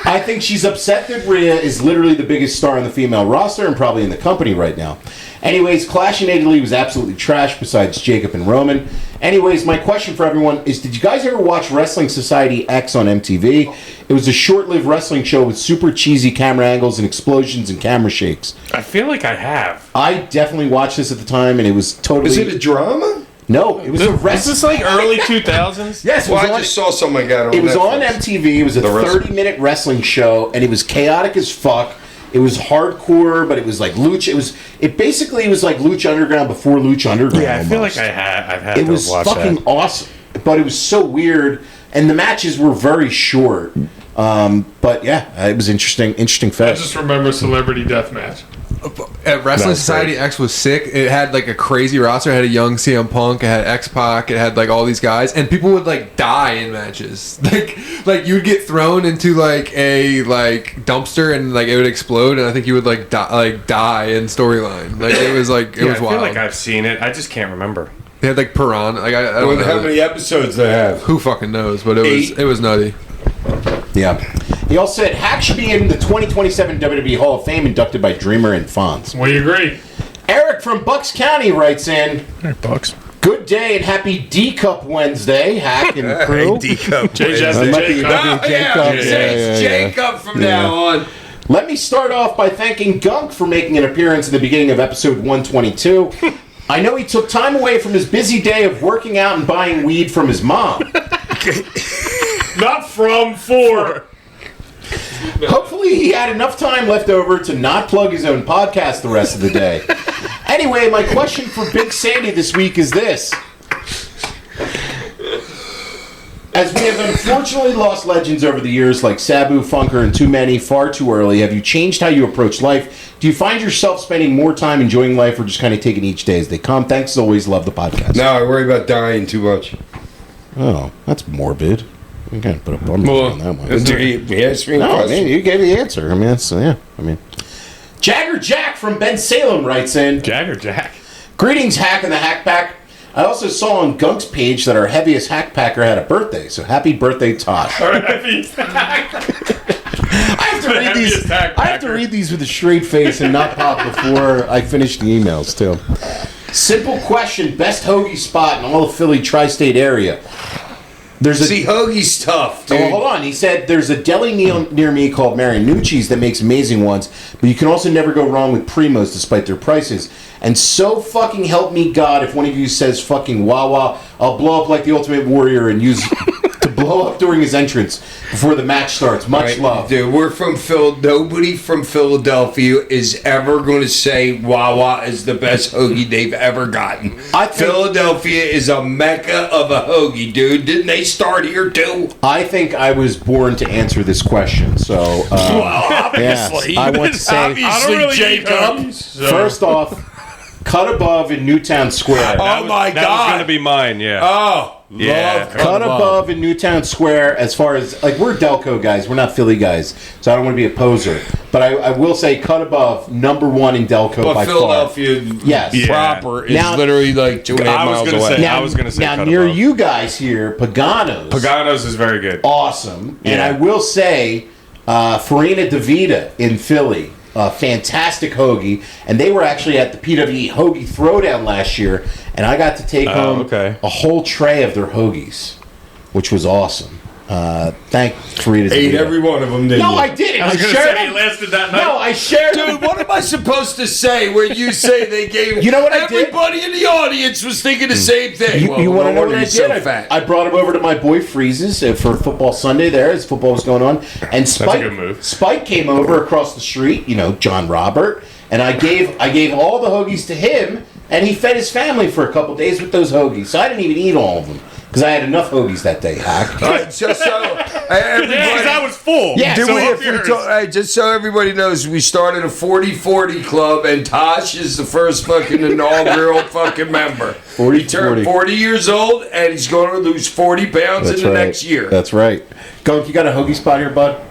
I think she's upset that Rhea is literally the biggest star in the female roster and probably in the company right now. Anyways, Clash in Italy was absolutely trash besides Jacob and Roman. Anyways, my question for everyone is, did you guys ever watch Wrestling Society X on MTV? It was a short-lived wrestling show with super cheesy camera angles and explosions and camera shakes. I feel like I have. I definitely watched this at the time, and it was totally... is it a drama? No, it was a Is wrestling... this like early 2000s? Yes, it Well, was I on... just saw something got on. It was on Netflix. MTV. It was a The wrestling. 30-minute wrestling show, and it was chaotic as fuck. It was hardcore, but it was like Lucha. It basically was like Lucha Underground before Lucha Underground. Yeah, I feel almost. like I've had It to was watch fucking that. awesome, but it was so weird, and the matches were very short. But yeah, it was interesting I fest. just remember Celebrity Deathmatch. Wrestling That's Society great. X was sick. It had like a crazy roster. It had a young CM Punk. It had X Pac. It had like all these guys, and people would like die in matches. Like you'd get thrown into like a dumpster, and like it would explode, and I think you would like die in storyline. Like it was like it Yeah, was I feel wild. like I've seen it. I just can't remember. They had like Piranha. Like I don't Well, know. how many episodes they have? Who fucking knows? But it 8. was nutty. Yeah. He also said Hack should be in the 2027 WWE Hall of Fame, inducted by Dreamer and Fonz. We agree. Eric from Bucks County writes in, Bucks. good day and happy D-Cup Wednesday, Hack and crew. D-Cup. J-Jazz Might be- J-Cup. might be J-Cup. Yeah, Yeah, say yeah, yeah. Jacob from now on. Let me start off by thanking Gunk for making an appearance in the beginning of episode 122. I know he took time away from his busy day of working out and buying weed from his mom. Not from, for. Hopefully he had enough time left over to not plug his own podcast the rest of the day. Anyway, my question for Big Sandy this week is this. As we have unfortunately lost legends over the years like Sabu, Funker, and too many far too early, have you changed how you approach life? Do you find yourself spending more time enjoying life or just kind of taking each day as they come? Thanks as always. Love the podcast. No, I worry about dying too much. Oh, that's morbid. You can't put a bummer on that one. He asked me a No, I question. mean, you gave the answer. I mean, that's, yeah. I mean, Jagger Jack from Ben Salem writes in. Jagger Jack. Greetings, Hack and the Hack Pack. I also saw on Gunk's page that our heaviest Hack Packer had a birthday, so happy birthday, Tosh. Our heaviest I have to read these with a straight face and not pop before I finish the emails, too. Simple question, best hoagie spot in all the Philly tri-state area. See, hoagie's tough, dude. Oh, hold on. He said there's a deli near me called Marinucci's that makes amazing ones, but you can also never go wrong with Primos despite their prices. And so fucking help me God, if one of you says fucking Wawa, I'll blow up like the Ultimate Warrior and use to blow up during his entrance before the match starts. Much love. Dude, we're from Phil. Nobody from Philadelphia is ever going to say Wawa is the best hoagie they've ever gotten. Philadelphia is a mecca of a hoagie, dude. Didn't they start here too? I think I was born to answer this question, so well, obviously. yes, I want to say, obviously, Jacob. First off, Cut Above in Newtown Square. Oh my God, that was going to be mine. Yeah. Oh, yeah. love Cut Above in Newtown Square. As far as we're Delco guys, we're not Philly guys, so I don't want to be a poser. But I will say Cut Above #1 in Delco by Philadelphia, far. Yes, proper is literally like 2.5 miles away. I was going to say now Cut near Above. you guys here, Pagano's. Pagano's is very good. Awesome, and Yeah. I will say Farina DeVita in Philly. Fantastic hoagie, and they were actually at the PWE Hoagie Throwdown last year, and I got to take home a whole tray of their hoagies, which was awesome. Thank Farina Ate DeVita. every one of them, didn't you? No, I didn't. I was going to shared say them. it lasted that night. No, I shared them. Dude, what am I supposed to say when you say they gave... You know what I did? Everybody in the audience was thinking the same thing. You want to know what I he's did? so fat. I brought him over to my boy Freeze's for Football Sunday there as football was going on. And Spike, a good move. Spike came over across the street, John Robert, and I gave all the hoagies to him, and he fed his family for a couple days with those hoagies. So I didn't even eat all of them because I had enough hoagies that day, Hack. Just so everybody... I was full. Yeah, Did so just so everybody knows, we started a 40-40 club, and Tosh is the first fucking inaugural fucking member. 40, He turned 40 years old, and he's going to lose 40 pounds in the next year. That's right. Gunk, you got a hoagie spot here, bud?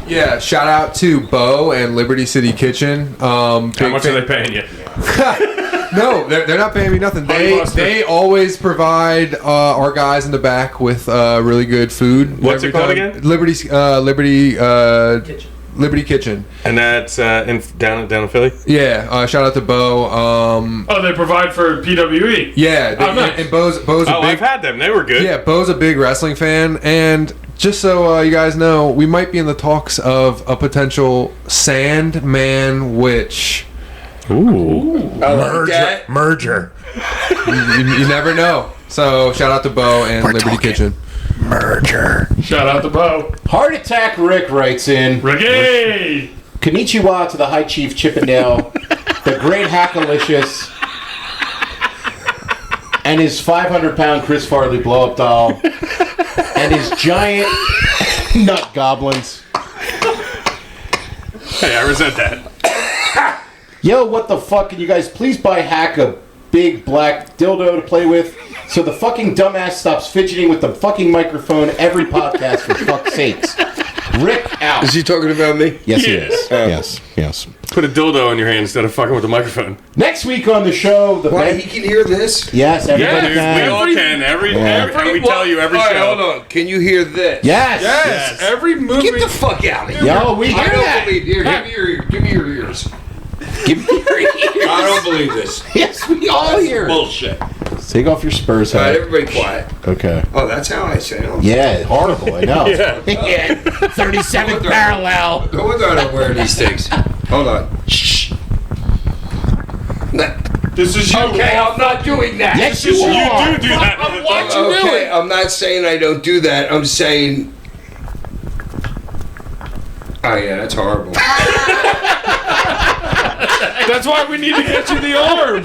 Yeah, shout out to Bo and Liberty City Kitchen. How much are they paying you? No, they're not paying me nothing. They always provide our guys in the back with really good food. What's it called time. again? Liberty Kitchen. And that's down in Philly? Yeah, shout out to Bo. Oh, they provide for PWE. Yeah, nice. and Bo's a big... I've had them. They were good. Yeah, Bo's a big wrestling fan, and just so you guys know, we might be in the talks of a potential Sandman Witch. Ooh. I like that. Merger. you never know. So shout out to Bo and Liberty Kitchen. Merger. Shout out to Bo. Heart Attack Rick writes in. Ricky! Konnichiwa to the High Chief Chippendale, the Great Hackalicious, and his 500-pound Chris Farley blow-up doll, and his giant nut goblins. Hey, I resent that. Yo, what the fuck? Can you guys please buy Hack a big black dildo to play with so the fucking dumbass stops fidgeting with the fucking microphone every podcast, for fuck's sakes. Rick out. Is he talking about me? Yes, he Yeah. is. Yes. Put a dildo in your hand instead of fucking with the microphone. Next week on the show, the Why, Ben- he can hear this? Yes, everybody Dude, can. we all can. And we tell you every All right, show. hold on. Can you hear this? Yes. Yes, every movie. Get the fuck out of here. Yo, we hear I don't that. believe. Here, give me your ears. Give me your ears. I don't believe this. Yes, we all hear it. Bullshit. Take off your Spurs All right, hat. everybody quiet. Okay. Oh, that's how I sound. Yeah, horrible, I know. Yeah. 37th parallel. No wonder I don't wear these things. Hold on. Shh. This is you. Okay, I'm not doing that. Yes, you You are. do that. I'm watching you do it. I'm not saying I don't do that. I'm saying. Oh yeah, that's horrible. That's why we need to get you the arm.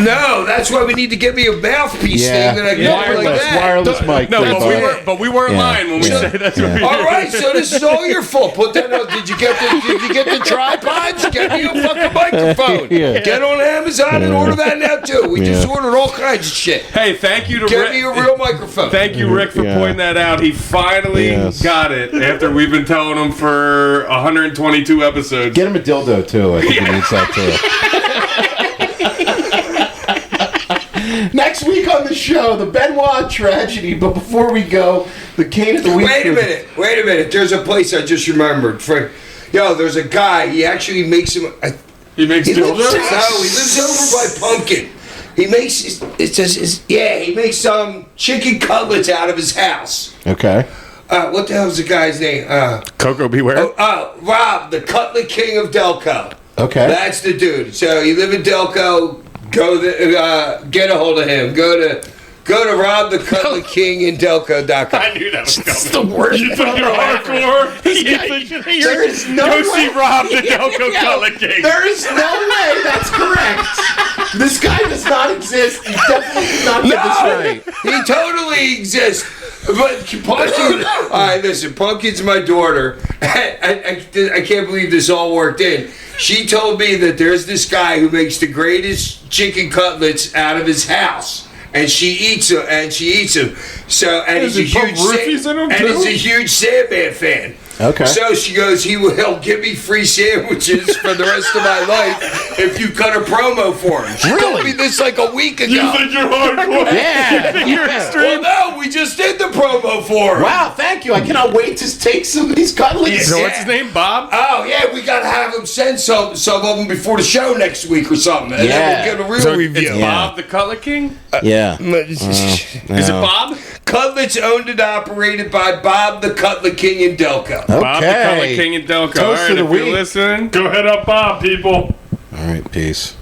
No, that's why we need to get me a mouthpiece thing that I can do like that. Wireless mic. No, there, bud. but we weren't Yeah. lying when we said that's what we All right, so this is all your fault. Put that up. Did you get the tripods? Get me a fucking microphone. Yeah. Get on Amazon and order that now too. We just ordered all kinds of shit. Hey, thank you to Get Rick. me a real microphone. Thank you, Rick, for Yeah. pointing that out. He finally got it after we've been telling him for 122 episodes. Get him a dildo too. I think he needs that too. Next week on the show, the Benoit tragedy. But before we go, the Cane of the Week. Wait a minute. There's a place I just remembered. There's a guy. He actually makes him. He makes He dildos? lives, he lives over by Pumpkin. He makes he makes chicken cutlets out of his house. Okay. What the hell's the guy's name? Coco, beware. Rob, the Cutlet King of Delco. Okay. That's the dude. So you live in Delco, go get a hold of him. Go to robthecutletkingindelco.com. I knew that was coming. It's the worst. You think you're hardcore? There is no Go way. see Rob the Delco Cutlet King. There is no way that's correct. This guy does not exist. You definitely did not get this right. He totally exists. But Pumpkin, all right, listen, Pumpkin's my daughter. I can't believe this all worked in. She told me that there's this guy who makes the greatest chicken cutlets out of his house. And she eats them, So, and Does he's he a put huge roofies in 'em, and too? he's a huge Sandman fan. Okay. So she goes, he'll give me free sandwiches for the rest of my life if you cut a promo for him. She told me this like a week ago. You think you're hardcore? Yeah. You're extreme? Well, no, we just did the promo for him. Wow, thank you. I cannot wait to take some of these cutlets. So what's his name? Bob? Oh yeah, we gotta have him send some of them before the show next week or something, and Yeah. then we'll get a real So review. it's Bob the Cutlet King? Yeah. Is it Bob? Cutlets owned and operated by Bob the Cutlet King in Delco. Bob the Okay. Cutlet King in Delco. Toast All to right, the if you're week. listening. Go ahead up, Bob, people. All right, peace.